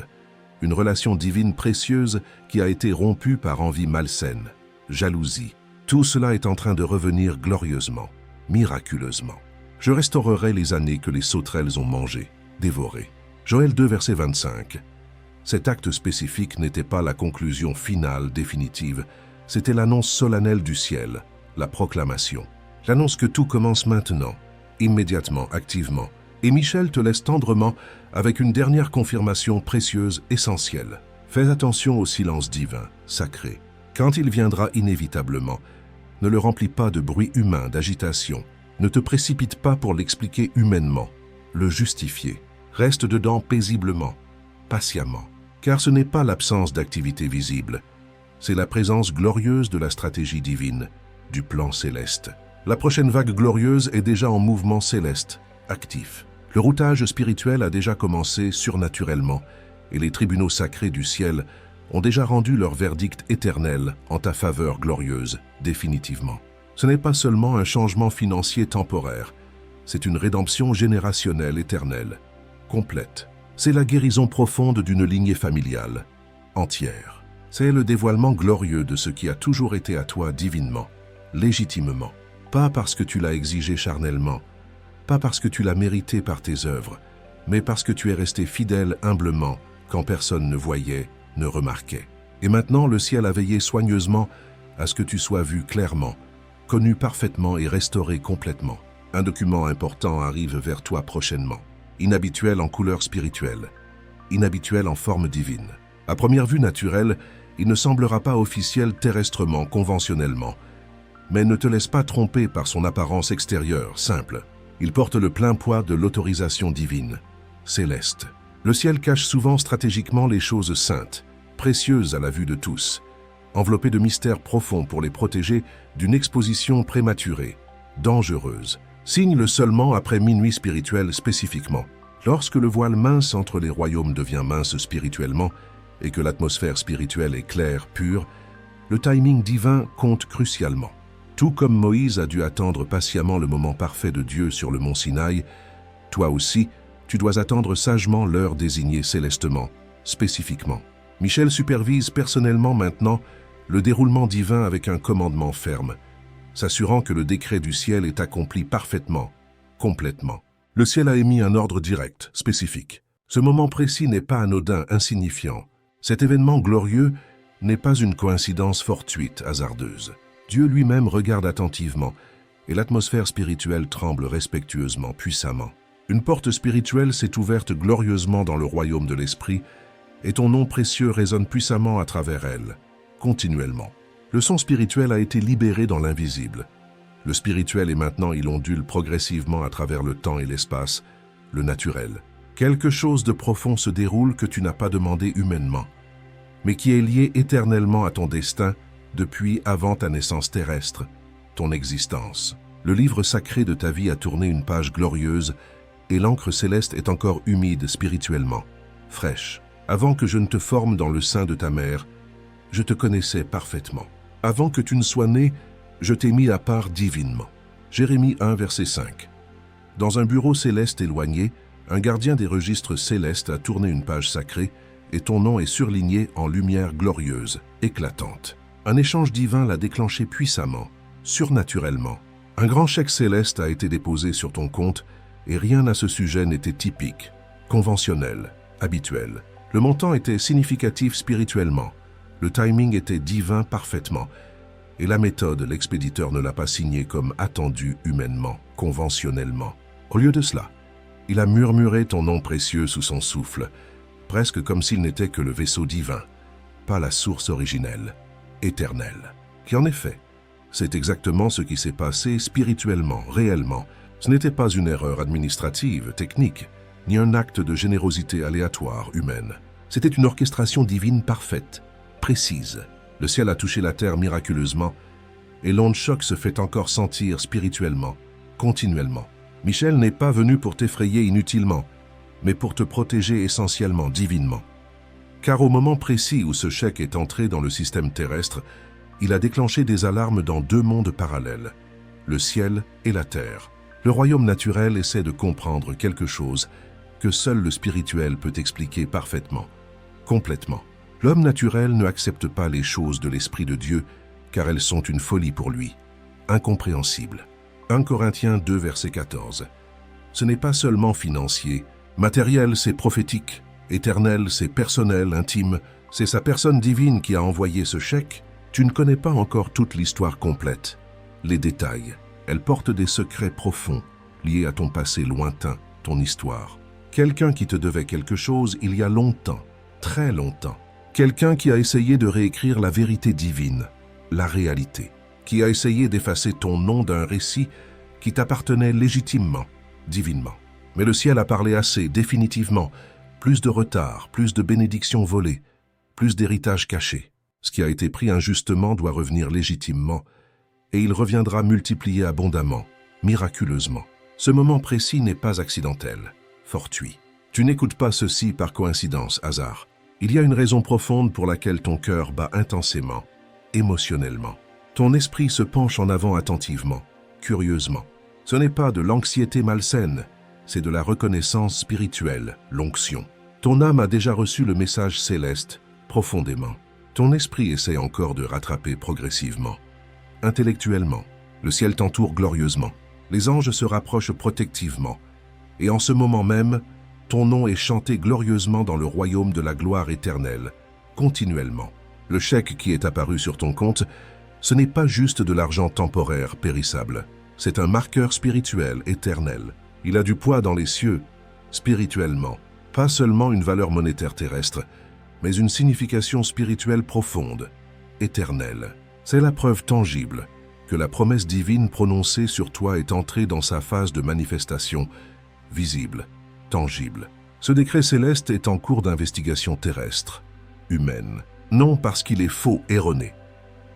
une relation divine précieuse qui a été rompue par envie malsaine, jalousie. Tout cela est en train de revenir glorieusement, miraculeusement. Je restaurerai les années que les sauterelles ont mangées, dévorées. Joël 2, verset 25. Cet acte spécifique n'était pas la conclusion finale, définitive, c'était l'annonce solennelle du ciel, la proclamation. L'annonce que tout commence maintenant, immédiatement, activement. Et Michel te laisse tendrement avec une dernière confirmation précieuse, essentielle. Fais attention au silence divin, sacré. Quand il viendra inévitablement, ne le remplis pas de bruit humain, d'agitation, Ne te précipite pas pour l'expliquer humainement, le justifier. Reste dedans paisiblement, patiemment, car ce n'est pas l'absence d'activité visible, c'est la présence glorieuse de la stratégie divine, du plan céleste. La prochaine vague glorieuse est déjà en mouvement céleste, actif. Le routage spirituel a déjà commencé surnaturellement, et les tribunaux sacrés du ciel ont déjà rendu leur verdict éternel en ta faveur glorieuse, définitivement. Ce n'est pas seulement un changement financier temporaire, c'est une rédemption générationnelle éternelle, complète. C'est la guérison profonde d'une lignée familiale, entière. C'est le dévoilement glorieux de ce qui a toujours été à toi divinement, légitimement. Pas parce que tu l'as exigé charnellement, pas parce que tu l'as mérité par tes œuvres, mais parce que tu es resté fidèle humblement quand personne ne voyait, ne remarquait. Et maintenant, le ciel a veillé soigneusement à ce que tu sois vu clairement, connu parfaitement et restauré complètement. Un document important arrive vers toi prochainement, inhabituel en couleur spirituelle, inhabituel en forme divine. À première vue naturelle, il ne semblera pas officiel terrestrement, conventionnellement, mais ne te laisse pas tromper par son apparence extérieure, simple. Il porte le plein poids de l'autorisation divine, céleste. Le ciel cache souvent stratégiquement les choses saintes, précieuses à la vue de tous, enveloppées de mystères profonds pour les protéger d'une exposition prématurée, dangereuse. Signe-le seulement après minuit spirituel spécifiquement. Lorsque le voile mince entre les royaumes devient mince spirituellement et que l'atmosphère spirituelle est claire, pure, le timing divin compte crucialement. Tout comme Moïse a dû attendre patiemment le moment parfait de Dieu sur le mont Sinaï, toi aussi, tu dois attendre sagement l'heure désignée célestement, spécifiquement. Michel supervise personnellement maintenant le déroulement divin avec un commandement ferme, s'assurant que le décret du ciel est accompli parfaitement, complètement. Le ciel a émis un ordre direct, spécifique. Ce moment précis n'est pas anodin, insignifiant. Cet événement glorieux n'est pas une coïncidence fortuite, hasardeuse. Dieu lui-même regarde attentivement, et l'atmosphère spirituelle tremble respectueusement, puissamment. Une porte spirituelle s'est ouverte glorieusement dans le royaume de l'esprit, et ton nom précieux résonne puissamment à travers elle, continuellement. Le son spirituel a été libéré dans l'invisible. Le spirituel est maintenant, il ondule progressivement à travers le temps et l'espace, le naturel. Quelque chose de profond se déroule que tu n'as pas demandé humainement, mais qui est lié éternellement à ton destin depuis avant ta naissance terrestre, ton existence. Le livre sacré de ta vie a tourné une page glorieuse et l'encre céleste est encore humide spirituellement, fraîche. Avant que je ne te forme dans le sein de ta mère, je te connaissais parfaitement. Avant que tu ne sois né, je t'ai mis à part divinement. Jérémie 1, verset 5. Dans un bureau céleste éloigné, un gardien des registres célestes a tourné une page sacrée et ton nom est surligné en lumière glorieuse, éclatante. Un échange divin l'a déclenché puissamment, surnaturellement. Un grand chèque céleste a été déposé sur ton compte et rien à ce sujet n'était typique, conventionnel, habituel. Le montant était significatif spirituellement. Le timing était divin parfaitement. Et la méthode, l'expéditeur ne l'a pas signé comme attendu humainement, conventionnellement. Au lieu de cela, il a murmuré ton nom précieux sous son souffle, presque comme s'il n'était que le vaisseau divin, pas la source originelle, éternelle. Qui en effet, c'est exactement ce qui s'est passé spirituellement, réellement. Ce n'était pas une erreur administrative, technique, ni un acte de générosité aléatoire, humaine. C'était une orchestration divine parfaite, précise. Le ciel a touché la terre miraculeusement et l'onde choc se fait encore sentir spirituellement, continuellement. Michel n'est pas venu pour t'effrayer inutilement, mais pour te protéger essentiellement, divinement. Car au moment précis où ce chèque est entré dans le système terrestre, il a déclenché des alarmes dans deux mondes parallèles, le ciel et la terre. Le royaume naturel essaie de comprendre quelque chose que seul le spirituel peut expliquer parfaitement, complètement. L'homme naturel ne accepte pas les choses de l'Esprit de Dieu, car elles sont une folie pour lui, incompréhensibles. 1 Corinthiens 2, verset 14. Ce n'est pas seulement financier, matériel, c'est prophétique, éternel, c'est personnel, intime, c'est sa personne divine qui a envoyé ce chèque. Tu ne connais pas encore toute l'histoire complète, les détails. Elle porte des secrets profonds, liés à ton passé lointain, ton histoire. Quelqu'un qui te devait quelque chose il y a longtemps, très longtemps. Quelqu'un qui a essayé de réécrire la vérité divine, la réalité, qui a essayé d'effacer ton nom d'un récit qui t'appartenait légitimement, divinement. Mais le ciel a parlé assez, définitivement. Plus de retard, plus de bénédictions volées, plus d'héritage caché. Ce qui a été pris injustement doit revenir légitimement, et il reviendra multiplié abondamment, miraculeusement. Ce moment précis n'est pas accidentel, fortuit. Tu n'écoutes pas ceci par coïncidence, hasard. Il y a une raison profonde pour laquelle ton cœur bat intensément, émotionnellement. Ton esprit se penche en avant attentivement, curieusement. Ce n'est pas de l'anxiété malsaine, c'est de la reconnaissance spirituelle, l'onction. Ton âme a déjà reçu le message céleste, profondément. Ton esprit essaie encore de rattraper progressivement. Intellectuellement, le ciel t'entoure glorieusement. Les anges se rapprochent protectivement. Et en ce moment même, ton nom est chanté glorieusement dans le royaume de la gloire éternelle, continuellement. Le chèque qui est apparu sur ton compte, ce n'est pas juste de l'argent temporaire, périssable. C'est un marqueur spirituel, éternel. Il a du poids dans les cieux, spirituellement. Pas seulement une valeur monétaire terrestre, mais une signification spirituelle profonde, éternelle. C'est la preuve tangible que la promesse divine prononcée sur toi est entrée dans sa phase de manifestation, visible, tangible. Ce décret céleste est en cours d'investigation terrestre, humaine. Non parce qu'il est faux, erroné,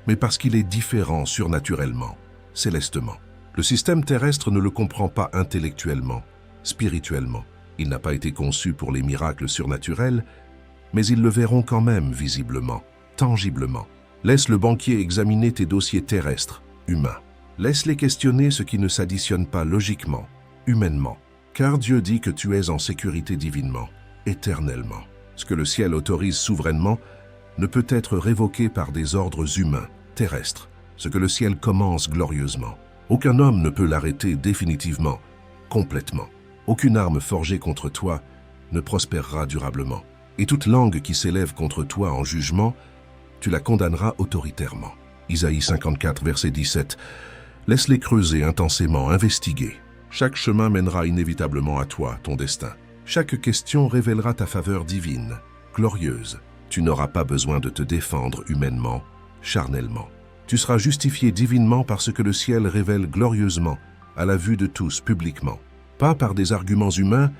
mais parce qu'il est différent surnaturellement, célestement. Le système terrestre ne le comprend pas intellectuellement, spirituellement. Il n'a pas été conçu pour les miracles surnaturels, mais ils le verront quand même visiblement, tangiblement. Laisse le banquier examiner tes dossiers terrestres, humains. Laisse-les questionner ce qui ne s'additionne pas logiquement, humainement. Car Dieu dit que tu es en sécurité divinement, éternellement. Ce que le ciel autorise souverainement ne peut être révoqué par des ordres humains, terrestres. Ce que le ciel commence glorieusement. Aucun homme ne peut l'arrêter définitivement, complètement. Aucune arme forgée contre toi ne prospérera durablement. Et toute langue qui s'élève contre toi en jugement, tu la condamneras autoritairement. Isaïe 54, verset 17. Laisse-les creuser intensément, investiguer. Chaque chemin mènera inévitablement à toi, ton destin. Chaque question révélera ta faveur divine, glorieuse. Tu n'auras pas besoin de te défendre humainement, charnellement. Tu seras justifié divinement par ce que le ciel révèle glorieusement, à la vue de tous, publiquement. Pas par des arguments humains,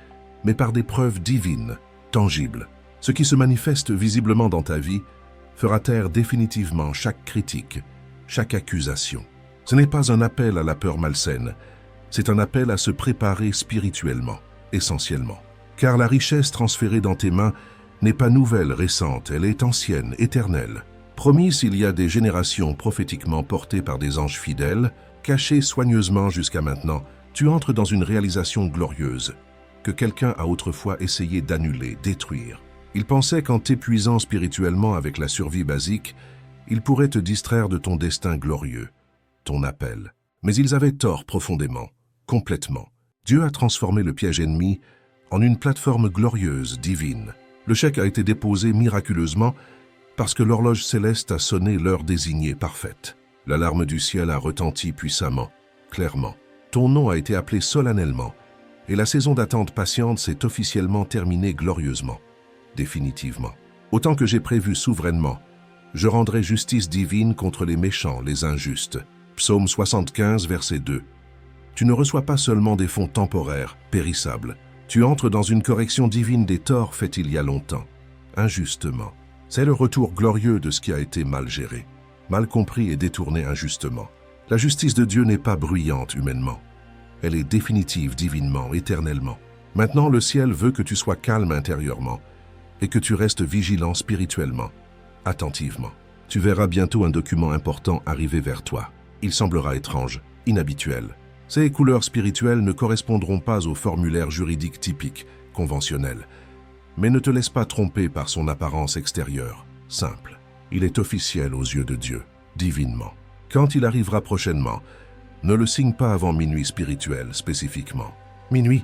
mais par des preuves divines, tangibles. Ce qui se manifeste visiblement dans ta vie fera taire définitivement chaque critique, chaque accusation. Ce n'est pas un appel à la peur malsaine, c'est un appel à se préparer spirituellement, essentiellement. Car la richesse transférée dans tes mains n'est pas nouvelle, récente, elle est ancienne, éternelle. Promise il y a des générations prophétiquement portées par des anges fidèles, cachées soigneusement jusqu'à maintenant, tu entres dans une réalisation glorieuse, que quelqu'un a autrefois essayé d'annuler, détruire. Il pensait qu'en t'épuisant spirituellement avec la survie basique, il pourrait te distraire de ton destin glorieux, ton appel. Mais ils avaient tort profondément, complètement. Dieu a transformé le piège ennemi en une plateforme glorieuse, divine. Le chèque a été déposé miraculeusement parce que l'horloge céleste a sonné l'heure désignée parfaite. L'alarme du ciel a retenti puissamment, clairement. Ton nom a été appelé solennellement et la saison d'attente patiente s'est officiellement terminée glorieusement, définitivement. Autant que j'ai prévu souverainement, je rendrai justice divine contre les méchants, les injustes. Psaume 75, verset 2. Tu ne reçois pas seulement des fonds temporaires, périssables. Tu entres dans une correction divine des torts faits il y a longtemps, injustement. C'est le retour glorieux de ce qui a été mal géré, mal compris et détourné injustement. La justice de Dieu n'est pas bruyante humainement. Elle est définitive divinement, éternellement. Maintenant, le ciel veut que tu sois calme intérieurement et que tu restes vigilant spirituellement, attentivement. Tu verras bientôt un document important arriver vers toi. Il semblera étrange, inhabituel. Ces couleurs spirituelles ne correspondront pas aux formulaires juridiques typiques, conventionnels. Mais ne te laisse pas tromper par son apparence extérieure, simple. Il est officiel aux yeux de Dieu, divinement. Quand il arrivera prochainement, ne le signe pas avant minuit spirituel, spécifiquement. Minuit,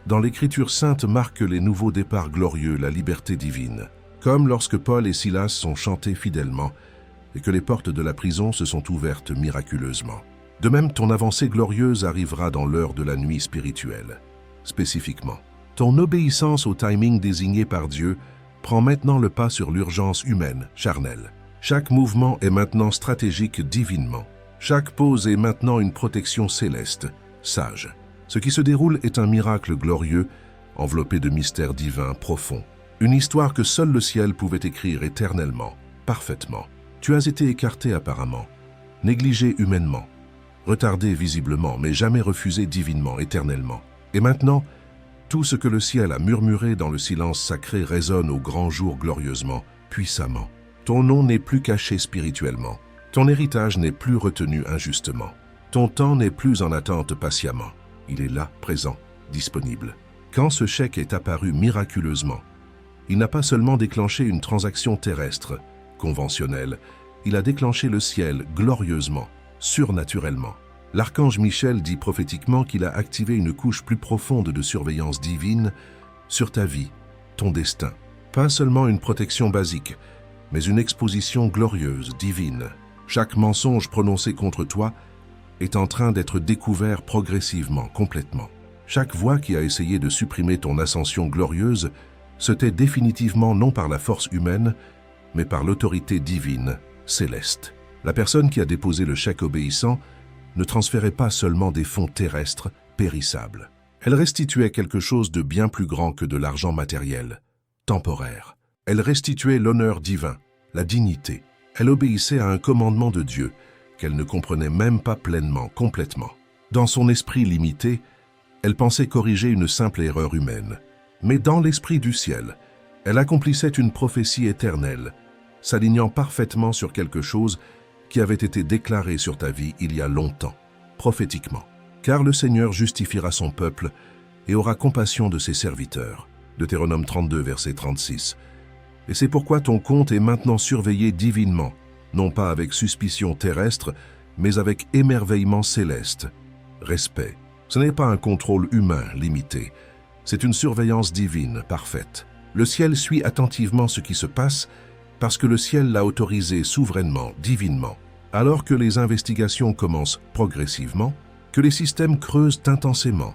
dans l'Écriture sainte, marque les nouveaux départs glorieux, la liberté divine. Comme lorsque Paul et Silas sont chantés fidèlement et que les portes de la prison se sont ouvertes miraculeusement. De même, ton avancée glorieuse arrivera dans l'heure de la nuit spirituelle. Spécifiquement, ton obéissance au timing désigné par Dieu prend maintenant le pas sur l'urgence humaine, charnelle. Chaque mouvement est maintenant stratégique divinement. Chaque pause est maintenant une protection céleste, sage. Ce qui se déroule est un miracle glorieux, enveloppé de mystères divins profonds. Une histoire que seul le ciel pouvait écrire éternellement, parfaitement. Tu as été écarté apparemment, négligé humainement, retardé visiblement, mais jamais refusé divinement, éternellement. Et maintenant, tout ce que le ciel a murmuré dans le silence sacré résonne au grand jour glorieusement, puissamment. Ton nom n'est plus caché spirituellement. Ton héritage n'est plus retenu injustement. Ton temps n'est plus en attente patiemment. Il est là, présent, disponible. Quand ce chèque est apparu miraculeusement, il n'a pas seulement déclenché une transaction terrestre, conventionnelle, il a déclenché le ciel glorieusement, surnaturellement. L'archange Michel dit prophétiquement qu'il a activé une couche plus profonde de surveillance divine sur ta vie, ton destin. Pas seulement une protection basique, mais une exposition glorieuse, divine. Chaque mensonge prononcé contre toi est en train d'être découvert progressivement, complètement. Chaque voix qui a essayé de supprimer ton ascension glorieuse se tait définitivement non par la force humaine, mais par l'autorité divine, céleste. La personne qui a déposé le chèque obéissant ne transférait pas seulement des fonds terrestres périssables. Elle restituait quelque chose de bien plus grand que de l'argent matériel, temporaire. Elle restituait l'honneur divin, la dignité. Elle obéissait à un commandement de Dieu qu'elle ne comprenait même pas pleinement, complètement. Dans son esprit limité, elle pensait corriger une simple erreur humaine. Mais dans l'esprit du ciel, elle accomplissait une prophétie éternelle, s'alignant parfaitement sur quelque chose qui avait été déclaré sur ta vie il y a longtemps, prophétiquement. Car le Seigneur justifiera son peuple et aura compassion de ses serviteurs. Deutéronome 32, verset 36. Et c'est pourquoi ton compte est maintenant surveillé divinement, non pas avec suspicion terrestre, mais avec émerveillement céleste. Respect. Ce n'est pas un contrôle humain limité, c'est une surveillance divine parfaite. Le ciel suit attentivement ce qui se passe parce que le ciel l'a autorisé souverainement, divinement. Alors que les investigations commencent progressivement, que les systèmes creusent intensément,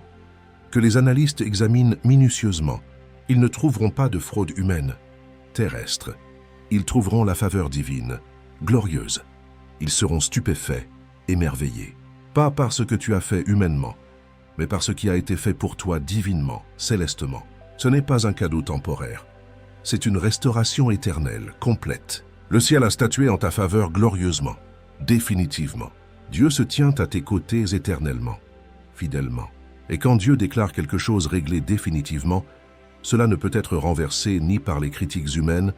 que les analystes examinent minutieusement, ils ne trouveront pas de fraude humaine, terrestre. Ils trouveront la faveur divine, glorieuse. Ils seront stupéfaits, émerveillés. Pas par ce que tu as fait humainement, mais par ce qui a été fait pour toi divinement, célestement. Ce n'est pas un cadeau temporaire. C'est une restauration éternelle, complète. Le ciel a statué en ta faveur glorieusement, définitivement. Dieu se tient à tes côtés éternellement, fidèlement. Et quand Dieu déclare quelque chose réglé définitivement, cela ne peut être renversé ni par les critiques humaines,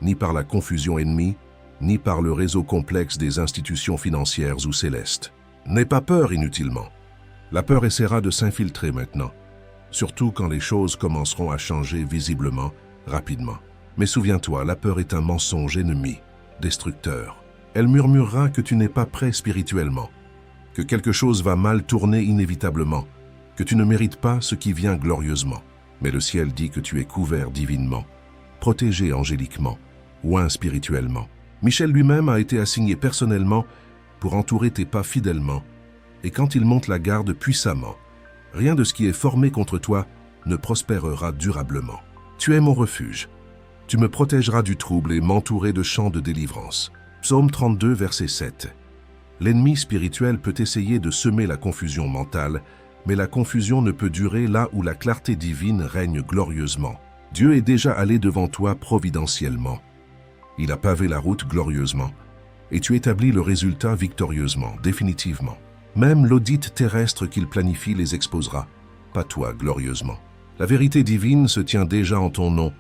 ni par la confusion ennemie, ni par le réseau complexe des institutions financières ou célestes. N'aie pas peur inutilement. La peur essaiera de s'infiltrer maintenant, surtout quand les choses commenceront à changer visiblement, rapidement. Mais souviens-toi, la peur est un mensonge ennemi, destructeur. Elle murmurera que tu n'es pas prêt spirituellement, que quelque chose va mal tourner inévitablement, que tu ne mérites pas ce qui vient glorieusement. Mais le ciel dit que tu es couvert divinement, protégé angéliquement, oint spirituellement. Michel lui-même a été assigné personnellement pour entourer tes pas fidèlement, et quand il monte la garde puissamment, rien de ce qui est formé contre toi ne prospérera durablement. Tu es mon refuge. Tu me protégeras du trouble et m'entourer de chants de délivrance. Psaume 32, verset 7. L'ennemi spirituel peut essayer de semer la confusion mentale, mais la confusion ne peut durer là où la clarté divine règne glorieusement. Dieu est déjà allé devant toi providentiellement. Il a pavé la route glorieusement, et tu établis le résultat victorieusement, définitivement. Même l'audit terrestre qu'il planifie les exposera, pas toi glorieusement. La vérité divine se tient déjà en ton nom,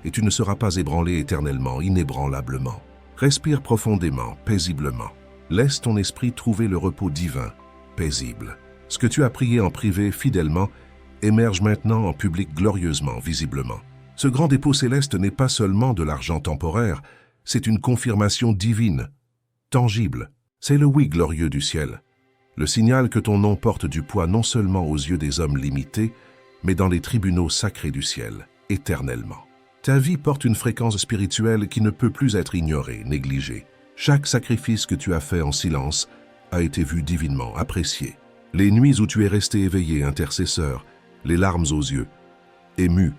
et tu ne seras pas ébranlé éternellement, inébranlablement. Respire profondément, paisiblement. Laisse ton esprit trouver le repos divin, paisible. Ce que tu as prié en privé fidèlement émerge maintenant en public glorieusement, visiblement. Ce grand dépôt céleste n'est pas seulement de l'argent temporaire, c'est une confirmation divine, tangible. C'est le oui glorieux du ciel. Le signal que ton nom porte du poids non seulement aux yeux des hommes limités, mais dans les tribunaux sacrés du ciel, éternellement. Ta vie porte une fréquence spirituelle qui ne peut plus être ignorée, négligée. Chaque sacrifice que tu as fait en silence a été vu divinement, apprécié. Les nuits où tu es resté éveillé, intercesseur, les larmes aux yeux, ému,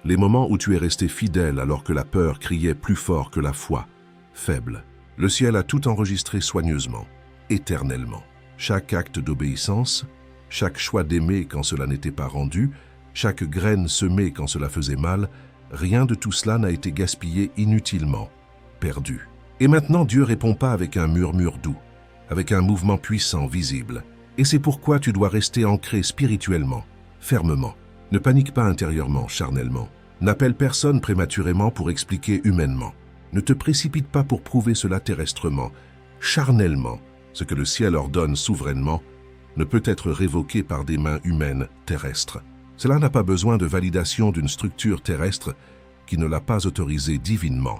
les moments où tu es resté fidèle alors que la peur criait plus fort que la foi, faible. Le ciel a tout enregistré soigneusement, éternellement. Chaque acte d'obéissance, chaque choix d'aimer quand cela n'était pas rendu, chaque graine semée quand cela faisait mal, rien de tout cela n'a été gaspillé inutilement, perdu. Et maintenant Dieu répond pas avec un murmure doux, avec un mouvement puissant, visible. Et c'est pourquoi tu dois rester ancré spirituellement, fermement. Ne panique pas intérieurement, charnellement. N'appelle personne prématurément pour expliquer humainement. Ne te précipite pas pour prouver cela terrestrement. Charnellement, ce que le ciel ordonne souverainement, ne peut être révoqué par des mains humaines terrestres. Cela n'a pas besoin de validation d'une structure terrestre qui ne l'a pas autorisé divinement,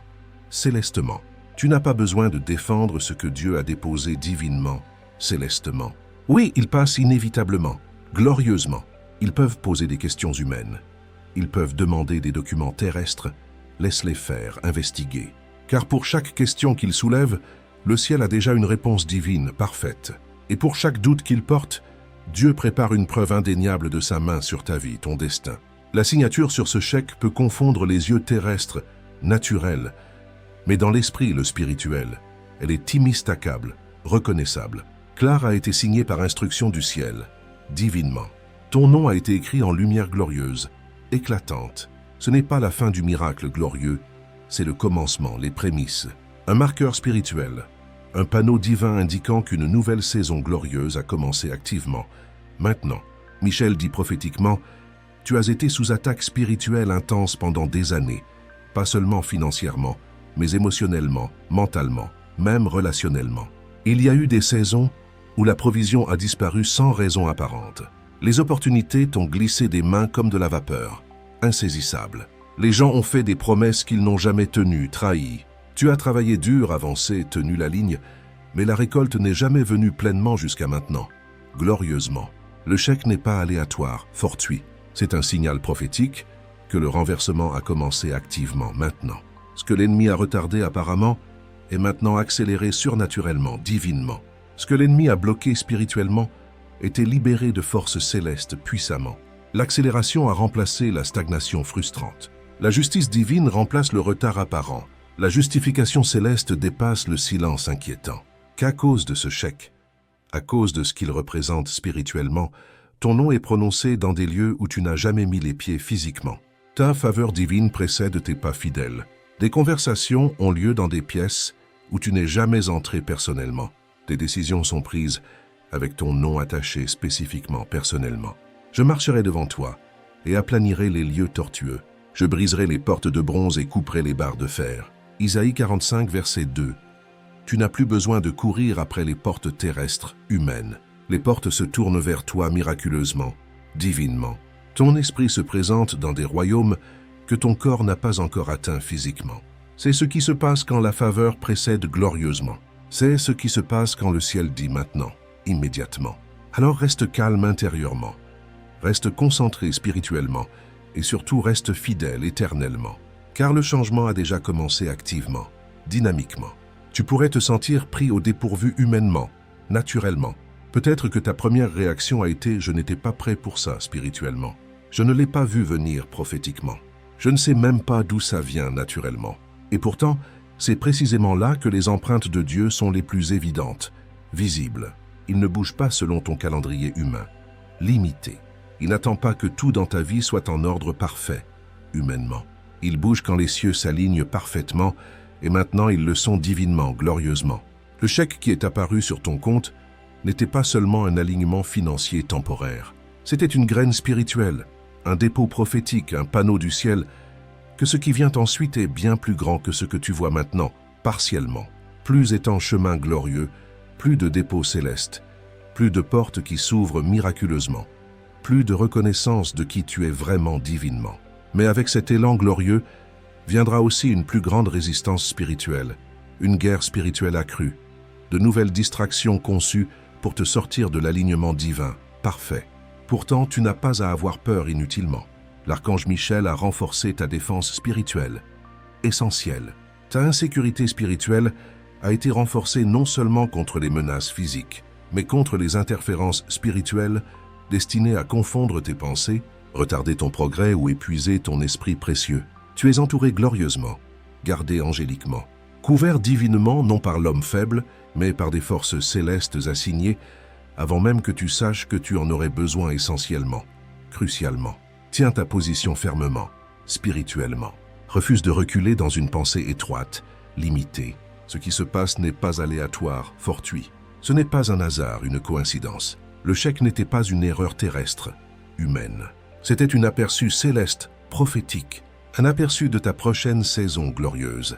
célestement. Tu n'as pas besoin de défendre ce que Dieu a déposé divinement, célestement. Oui, ils passent inévitablement, glorieusement. Ils peuvent poser des questions humaines. Ils peuvent demander des documents terrestres. Laisse-les faire, investiguer. Car pour chaque question qu'ils soulèvent, le ciel a déjà une réponse divine, parfaite. Et pour chaque doute qu'ils portent, Dieu prépare une preuve indéniable de sa main sur ta vie, ton destin. La signature sur ce chèque peut confondre les yeux terrestres, naturels, mais dans l'esprit, le spirituel, elle est immistacable, reconnaissable. Claire a été signée par instruction du ciel, divinement. Ton nom a été écrit en lumière glorieuse, éclatante. Ce n'est pas la fin du miracle glorieux, c'est le commencement, les prémices. Un marqueur spirituel, un panneau divin indiquant qu'une nouvelle saison glorieuse a commencé activement. Maintenant, Michel dit prophétiquement, tu as été sous attaque spirituelle intense pendant des années, pas seulement financièrement, mais émotionnellement, mentalement, même relationnellement. Il y a eu des saisons où la provision a disparu sans raison apparente. Les opportunités t'ont glissé des mains comme de la vapeur, insaisissable. Les gens ont fait des promesses qu'ils n'ont jamais tenues, trahies. Tu as travaillé dur, avancé, tenu la ligne, mais la récolte n'est jamais venue pleinement jusqu'à maintenant, glorieusement. Le chèque n'est pas aléatoire, fortuit. C'est un signal prophétique que le renversement a commencé activement maintenant. Ce que l'ennemi a retardé apparemment est maintenant accéléré surnaturellement, divinement. Ce que l'ennemi a bloqué spirituellement était libéré de forces célestes puissamment. L'accélération a remplacé la stagnation frustrante. La justice divine remplace le retard apparent. La justification céleste dépasse le silence inquiétant. Qu'à cause de ce chèque, à cause de ce qu'il représente spirituellement, ton nom est prononcé dans des lieux où tu n'as jamais mis les pieds physiquement. Ta faveur divine précède tes pas fidèles. Des conversations ont lieu dans des pièces où tu n'es jamais entré personnellement. Des décisions sont prises avec ton nom attaché spécifiquement personnellement. Je marcherai devant toi et aplanirai les lieux tortueux. Je briserai les portes de bronze et couperai les barres de fer. Isaïe 45, verset 2. Tu n'as plus besoin de courir après les portes terrestres, humaines. Les portes se tournent vers toi miraculeusement, divinement. Ton esprit se présente dans des royaumes que ton corps n'a pas encore atteint physiquement. C'est ce qui se passe quand la faveur précède glorieusement. C'est ce qui se passe quand le ciel dit maintenant, immédiatement. Alors reste calme intérieurement, reste concentré spirituellement et surtout reste fidèle éternellement. Car le changement a déjà commencé activement, dynamiquement. Tu pourrais te sentir pris au dépourvu humainement, naturellement. Peut-être que ta première réaction a été « je n'étais pas prêt pour ça spirituellement. Je ne l'ai pas vu venir prophétiquement. Je ne sais même pas d'où ça vient naturellement. » Et pourtant, c'est précisément là que les empreintes de Dieu sont les plus évidentes, visibles. Il ne bouge pas selon ton calendrier humain, limité. Il n'attend pas que tout dans ta vie soit en ordre parfait, humainement. Il bouge quand les cieux s'alignent parfaitement, et maintenant ils le sont divinement, glorieusement. Le chèque qui est apparu sur ton compte n'était pas seulement un alignement financier temporaire. C'était une graine spirituelle, un dépôt prophétique, un panneau du ciel, que ce qui vient ensuite est bien plus grand que ce que tu vois maintenant, partiellement. Plus est en chemin glorieux, plus de dépôts célestes, plus de portes qui s'ouvrent miraculeusement, plus de reconnaissance de qui tu es vraiment divinement. Mais avec cet élan glorieux, viendra aussi une plus grande résistance spirituelle, une guerre spirituelle accrue, de nouvelles distractions conçues pour te sortir de l'alignement divin, parfait. Pourtant, tu n'as pas à avoir peur inutilement. L'archange Michel a renforcé ta défense spirituelle, essentielle. Ta insécurité spirituelle a été renforcée non seulement contre les menaces physiques, mais contre les interférences spirituelles destinées à confondre tes pensées, retarder ton progrès ou épuiser ton esprit précieux. Tu es entouré glorieusement, gardé angéliquement, couvert divinement non par l'homme faible, mais par des forces célestes assignées avant même que tu saches que tu en aurais besoin essentiellement, crucialement. Tiens ta position fermement, spirituellement. Refuse de reculer dans une pensée étroite, limitée. Ce qui se passe n'est pas aléatoire, fortuit. Ce n'est pas un hasard, une coïncidence. Le chèque n'était pas une erreur terrestre, humaine. C'était une aperçu céleste, prophétique. Un aperçu de ta prochaine saison glorieuse,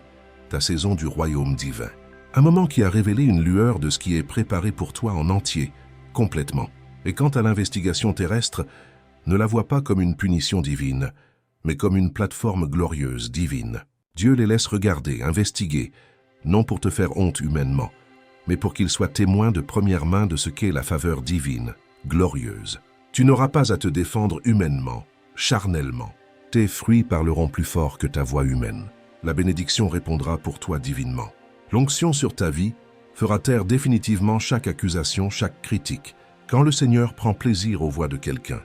ta saison du royaume divin. Un moment qui a révélé une lueur de ce qui est préparé pour toi en entier, complètement. Et quant à l'investigation terrestre, ne la vois pas comme une punition divine, mais comme une plateforme glorieuse, divine. Dieu les laisse regarder, investiguer, non pour te faire honte humainement, mais pour qu'ils soient témoins de première main de ce qu'est la faveur divine, glorieuse. Tu n'auras pas à te défendre humainement, charnellement. Tes fruits parleront plus fort que ta voix humaine. La bénédiction répondra pour toi divinement. L'onction sur ta vie fera taire définitivement chaque accusation, chaque critique. Quand le Seigneur prend plaisir aux voix de quelqu'un,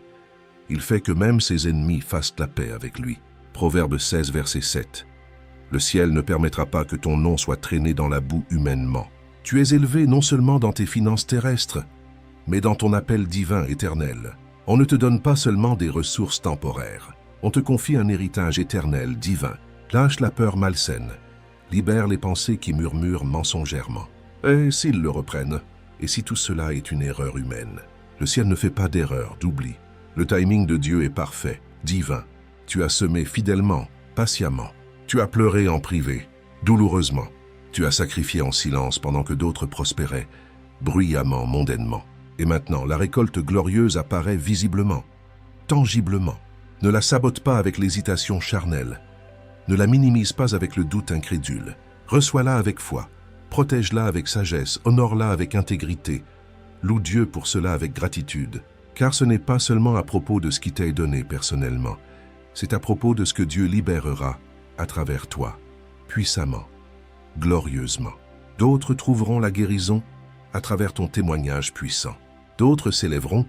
il fait que même ses ennemis fassent la paix avec lui. Proverbe 16, verset 7. Le ciel ne permettra pas que ton nom soit traîné dans la boue humainement. Tu es élevé non seulement dans tes finances terrestres, mais dans ton appel divin éternel. On ne te donne pas seulement des ressources temporaires. On te confie un héritage éternel, divin. Lâche la peur malsaine. Libère les pensées qui murmurent mensongèrement. Et s'ils le reprennent? Et si tout cela est une erreur humaine? Le ciel ne fait pas d'erreur, d'oubli. Le timing de Dieu est parfait, divin. Tu as semé fidèlement, patiemment. Tu as pleuré en privé, douloureusement. Tu as sacrifié en silence pendant que d'autres prospéraient, bruyamment, mondainement. Et maintenant, la récolte glorieuse apparaît visiblement, tangiblement. Ne la sabote pas avec l'hésitation charnelle. Ne la minimise pas avec le doute incrédule. Reçois-la avec foi. Protège-la avec sagesse. Honore-la avec intégrité. Loue Dieu pour cela avec gratitude. Car ce n'est pas seulement à propos de ce qui t'est donné personnellement. C'est à propos de ce que Dieu libérera à travers toi, puissamment, glorieusement. D'autres trouveront la guérison à travers ton témoignage puissant. D'autres s'élèveront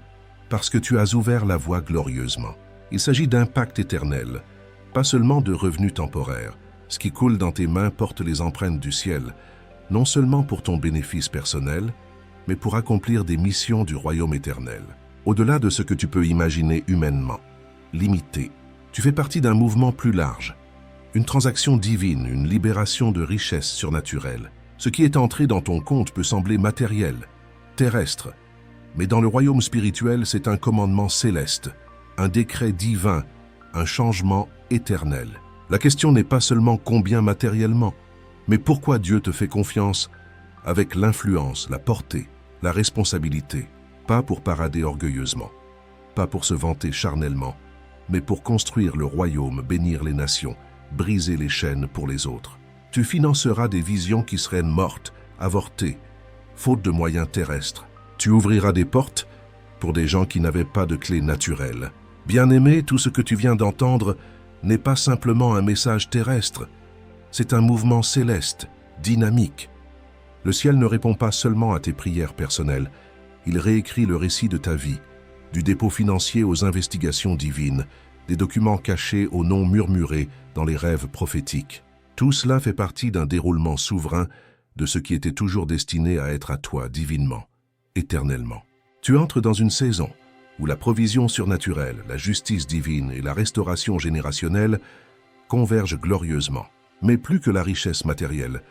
parce que tu as ouvert la voie glorieusement. Il s'agit d'impact éternel, pas seulement de revenus temporaires. Ce qui coule dans tes mains porte les empreintes du ciel, non seulement pour ton bénéfice personnel, mais pour accomplir des missions du royaume éternel. Au-delà de ce que tu peux imaginer humainement, limité, tu fais partie d'un mouvement plus large, une transaction divine, une libération de richesses surnaturelles. Ce qui est entré dans ton compte peut sembler matériel, terrestre, mais dans le royaume spirituel, c'est un commandement céleste, un décret divin, un changement éternel. La question n'est pas seulement combien matériellement, mais pourquoi Dieu te fait confiance avec l'influence, la portée, la responsabilité, pas pour parader orgueilleusement, pas pour se vanter charnellement, mais pour construire le royaume, bénir les nations, briser les chaînes pour les autres. Tu financeras des visions qui seraient mortes, avortées, faute de moyens terrestres. Tu ouvriras des portes pour des gens qui n'avaient pas de clé naturelle. Bien-aimé, tout ce que tu viens d'entendre n'est pas simplement un message terrestre, c'est un mouvement céleste, dynamique. Le ciel ne répond pas seulement à tes prières personnelles, il réécrit le récit de ta vie, du dépôt financier aux investigations divines, des documents cachés aux noms murmurés dans les rêves prophétiques. Tout cela fait partie d'un déroulement souverain de ce qui était toujours destiné à être à toi divinement, éternellement. Tu entres dans une saison où la provision surnaturelle, la justice divine et la restauration générationnelle convergent glorieusement. Mais plus que la richesse matérielle,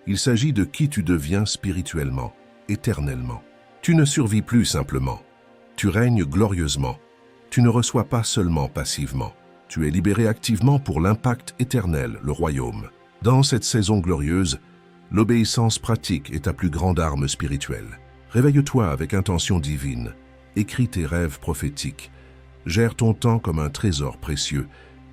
il s'agit de qui tu deviens spirituellement, éternellement. Tu ne survis plus simplement, tu règnes glorieusement. Tu ne reçois pas seulement passivement, tu es libéré activement pour l'impact éternel, le royaume. Dans cette saison glorieuse, l'obéissance pratique est ta plus grande arme spirituelle. Réveille-toi avec intention divine, écris tes rêves prophétiques, gère ton temps comme un trésor précieux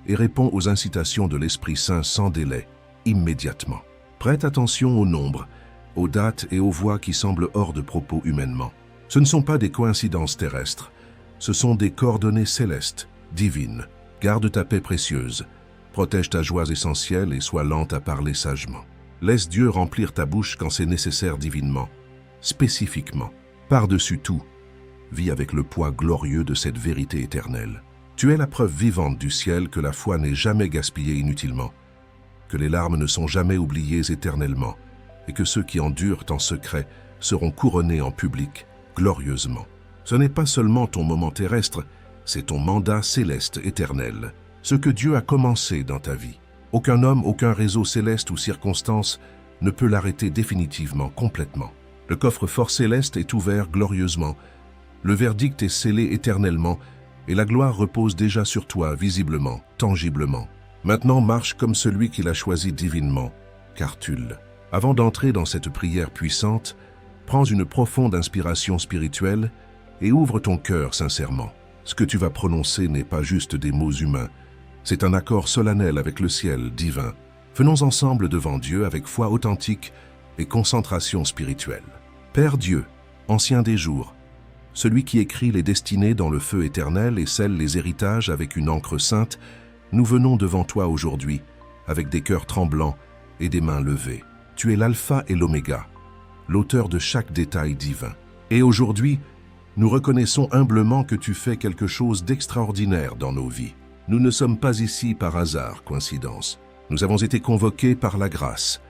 et réponds aux incitations de l'Esprit Saint sans délai, immédiatement. Prête attention aux nombres, aux dates et aux voix qui semblent hors de propos humainement. Ce ne sont pas des coïncidences terrestres, ce sont des coordonnées célestes, divines. Garde ta paix précieuse, protège ta joie essentielle et sois lente à parler sagement. Laisse Dieu remplir ta bouche quand c'est nécessaire divinement, spécifiquement. Par-dessus tout, vis avec le poids glorieux de cette vérité éternelle. Tu es la preuve vivante du ciel que la foi n'est jamais gaspillée inutilement, que les larmes ne sont jamais oubliées éternellement, et que ceux qui endurent en secret seront couronnés en public glorieusement. Ce n'est pas seulement ton moment terrestre, c'est ton mandat céleste éternel, ce que Dieu a commencé dans ta vie. Aucun homme, aucun réseau céleste ou circonstance ne peut l'arrêter définitivement, complètement. Le coffre-fort céleste est ouvert glorieusement, le verdict est scellé éternellement, et la gloire repose déjà sur toi, visiblement, tangiblement. Maintenant marche comme celui qui l'a choisi divinement, car tu l'as. Avant d'entrer dans cette prière puissante, prends une profonde inspiration spirituelle et ouvre ton cœur sincèrement. Ce que tu vas prononcer n'est pas juste des mots humains, c'est un accord solennel avec le ciel divin. Venons ensemble devant Dieu avec foi authentique et concentration spirituelle. Père Dieu, ancien des jours, celui qui écrit les destinées dans le feu éternel et scelle les héritages avec une encre sainte, nous venons devant toi aujourd'hui, avec des cœurs tremblants et des mains levées. Tu es l'alpha et l'oméga, l'auteur de chaque détail divin. Et aujourd'hui, nous reconnaissons humblement que tu fais quelque chose d'extraordinaire dans nos vies. Nous ne sommes pas ici par hasard, coïncidence. Nous avons été convoqués par la grâce,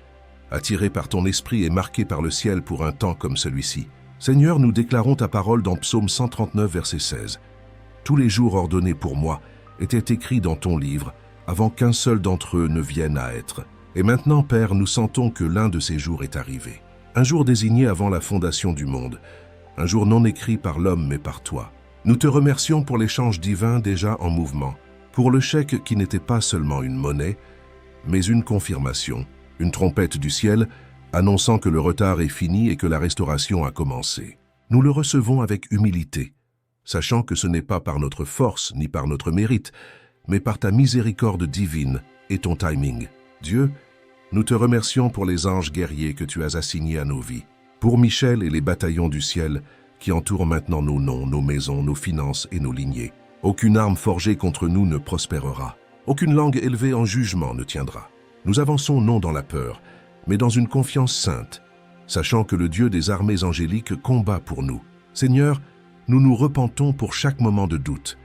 attirés par ton esprit et marqués par le ciel pour un temps comme celui-ci. Seigneur, nous déclarons ta parole dans Psaume 139, verset 16. Tous les jours ordonnés pour moi étaient écrits dans ton livre, avant qu'un seul d'entre eux ne vienne à être. Et maintenant, Père, nous sentons que l'un de ces jours est arrivé. Un jour désigné avant la fondation du monde, un jour non écrit par l'homme mais par toi. Nous te remercions pour l'échange divin déjà en mouvement, pour le chèque qui n'était pas seulement une monnaie, mais une confirmation, une trompette du ciel, annonçant que le retard est fini et que la restauration a commencé. Nous le recevons avec humilité, sachant que ce n'est pas par notre force ni par notre mérite, mais par ta miséricorde divine et ton timing. Dieu, nous te remercions pour les anges guerriers que tu as assignés à nos vies, pour Michel et les bataillons du ciel qui entourent maintenant nos noms, nos maisons, nos finances et nos lignées. Aucune arme forgée contre nous ne prospérera. Aucune langue élevée en jugement ne tiendra. Nous avançons non dans la peur, mais dans une confiance sainte, sachant que le Dieu des armées angéliques combat pour nous. Seigneur, nous nous repentons pour chaque moment de doute,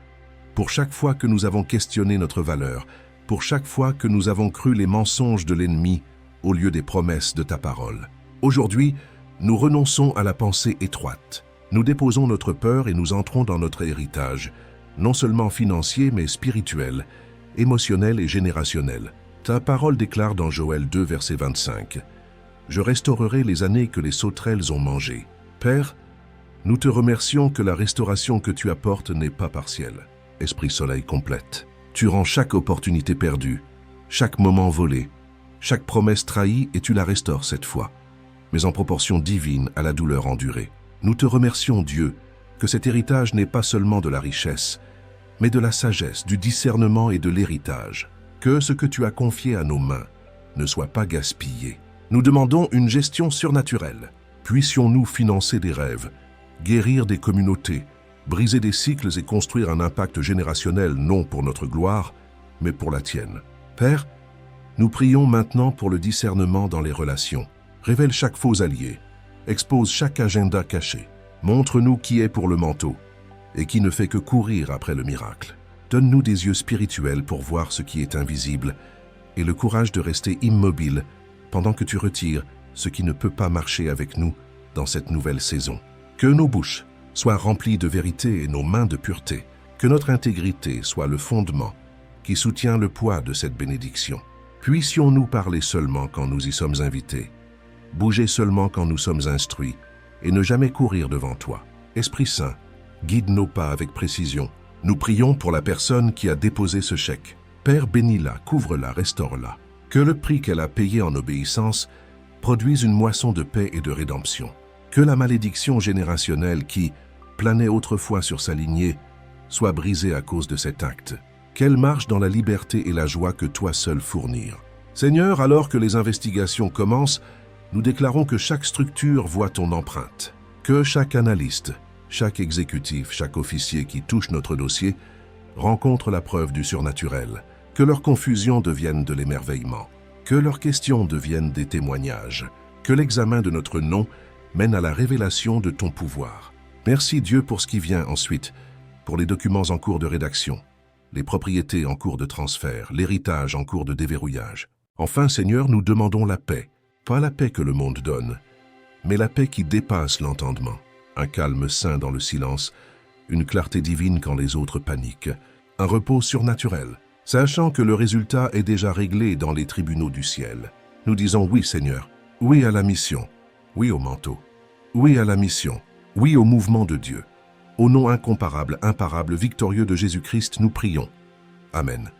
pour chaque fois que nous avons questionné notre valeur, pour chaque fois que nous avons cru les mensonges de l'ennemi au lieu des promesses de ta parole. Aujourd'hui, nous renonçons à la pensée étroite. Nous déposons notre peur et nous entrons dans notre héritage, non seulement financier mais spirituel, émotionnel et générationnel. Ta parole déclare dans Joël 2, verset 25, « Je restaurerai les années que les sauterelles ont mangées. » Père, nous te remercions que la restauration que tu apportes n'est pas partielle. Esprit Soleil complète. Tu rends chaque opportunité perdue, chaque moment volé, chaque promesse trahie et tu la restaures cette fois, mais en proportion divine à la douleur endurée. Nous te remercions, Dieu, que cet héritage n'est pas seulement de la richesse, mais de la sagesse, du discernement et de l'héritage. Que ce que tu as confié à nos mains ne soit pas gaspillé. Nous demandons une gestion surnaturelle. Puissions-nous financer des rêves, guérir des communautés, briser des cycles et construire un impact générationnel non pour notre gloire, mais pour la tienne. Père, nous prions maintenant pour le discernement dans les relations. Révèle chaque faux allié, expose chaque agenda caché. Montre-nous qui est pour le manteau et qui ne fait que courir après le miracle. Donne-nous des yeux spirituels pour voir ce qui est invisible et le courage de rester immobile pendant que tu retires ce qui ne peut pas marcher avec nous dans cette nouvelle saison. Que nos bouches soient remplies de vérité et nos mains de pureté. Que notre intégrité soit le fondement qui soutient le poids de cette bénédiction. Puissions-nous parler seulement quand nous y sommes invités, bouger seulement quand nous sommes instruits et ne jamais courir devant toi. Esprit Saint, guide nos pas avec précision. Nous prions pour la personne qui a déposé ce chèque. Père, bénis-la, couvre-la, restaure-la. Que le prix qu'elle a payé en obéissance produise une moisson de paix et de rédemption. Que la malédiction générationnelle qui planait autrefois sur sa lignée soit brisée à cause de cet acte. Qu'elle marche dans la liberté et la joie que toi seul fournir. Seigneur, alors que les investigations commencent, nous déclarons que chaque structure voit ton empreinte. Que chaque analyste, chaque exécutif, chaque officier qui touche notre dossier rencontre la preuve du surnaturel, que leur confusion devienne de l'émerveillement, que leurs questions deviennent des témoignages, que l'examen de notre nom mène à la révélation de ton pouvoir. Merci Dieu pour ce qui vient ensuite, pour les documents en cours de rédaction, les propriétés en cours de transfert, l'héritage en cours de déverrouillage. Enfin, Seigneur, nous demandons la paix, pas la paix que le monde donne, mais la paix qui dépasse l'entendement. Un calme sain dans le silence, une clarté divine quand les autres paniquent, un repos surnaturel, sachant que le résultat est déjà réglé dans les tribunaux du ciel. Nous disons oui Seigneur, oui à la mission, oui au manteau, oui à la mission, oui au mouvement de Dieu. Au nom incomparable, imparable, victorieux de Jésus-Christ, nous prions. Amen.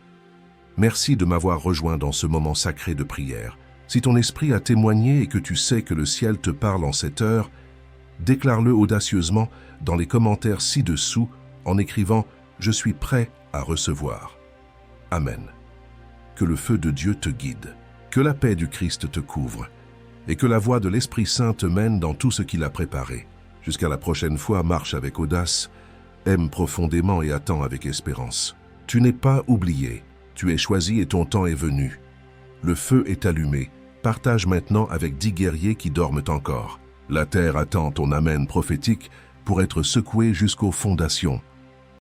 Merci de m'avoir rejoint dans ce moment sacré de prière. Si ton esprit a témoigné et que tu sais que le ciel te parle en cette heure, déclare-le audacieusement dans les commentaires ci-dessous en écrivant « Je suis prêt à recevoir ». Amen. Que le feu de Dieu te guide, que la paix du Christ te couvre et que la voix de l'Esprit Saint te mène dans tout ce qu'il a préparé. Jusqu'à la prochaine fois, marche avec audace, aime profondément et attends avec espérance. Tu n'es pas oublié, tu es choisi et ton temps est venu. Le feu est allumé, partage maintenant avec 10 guerriers qui dorment encore. La terre attend ton amen prophétique pour être secouée jusqu'aux fondations.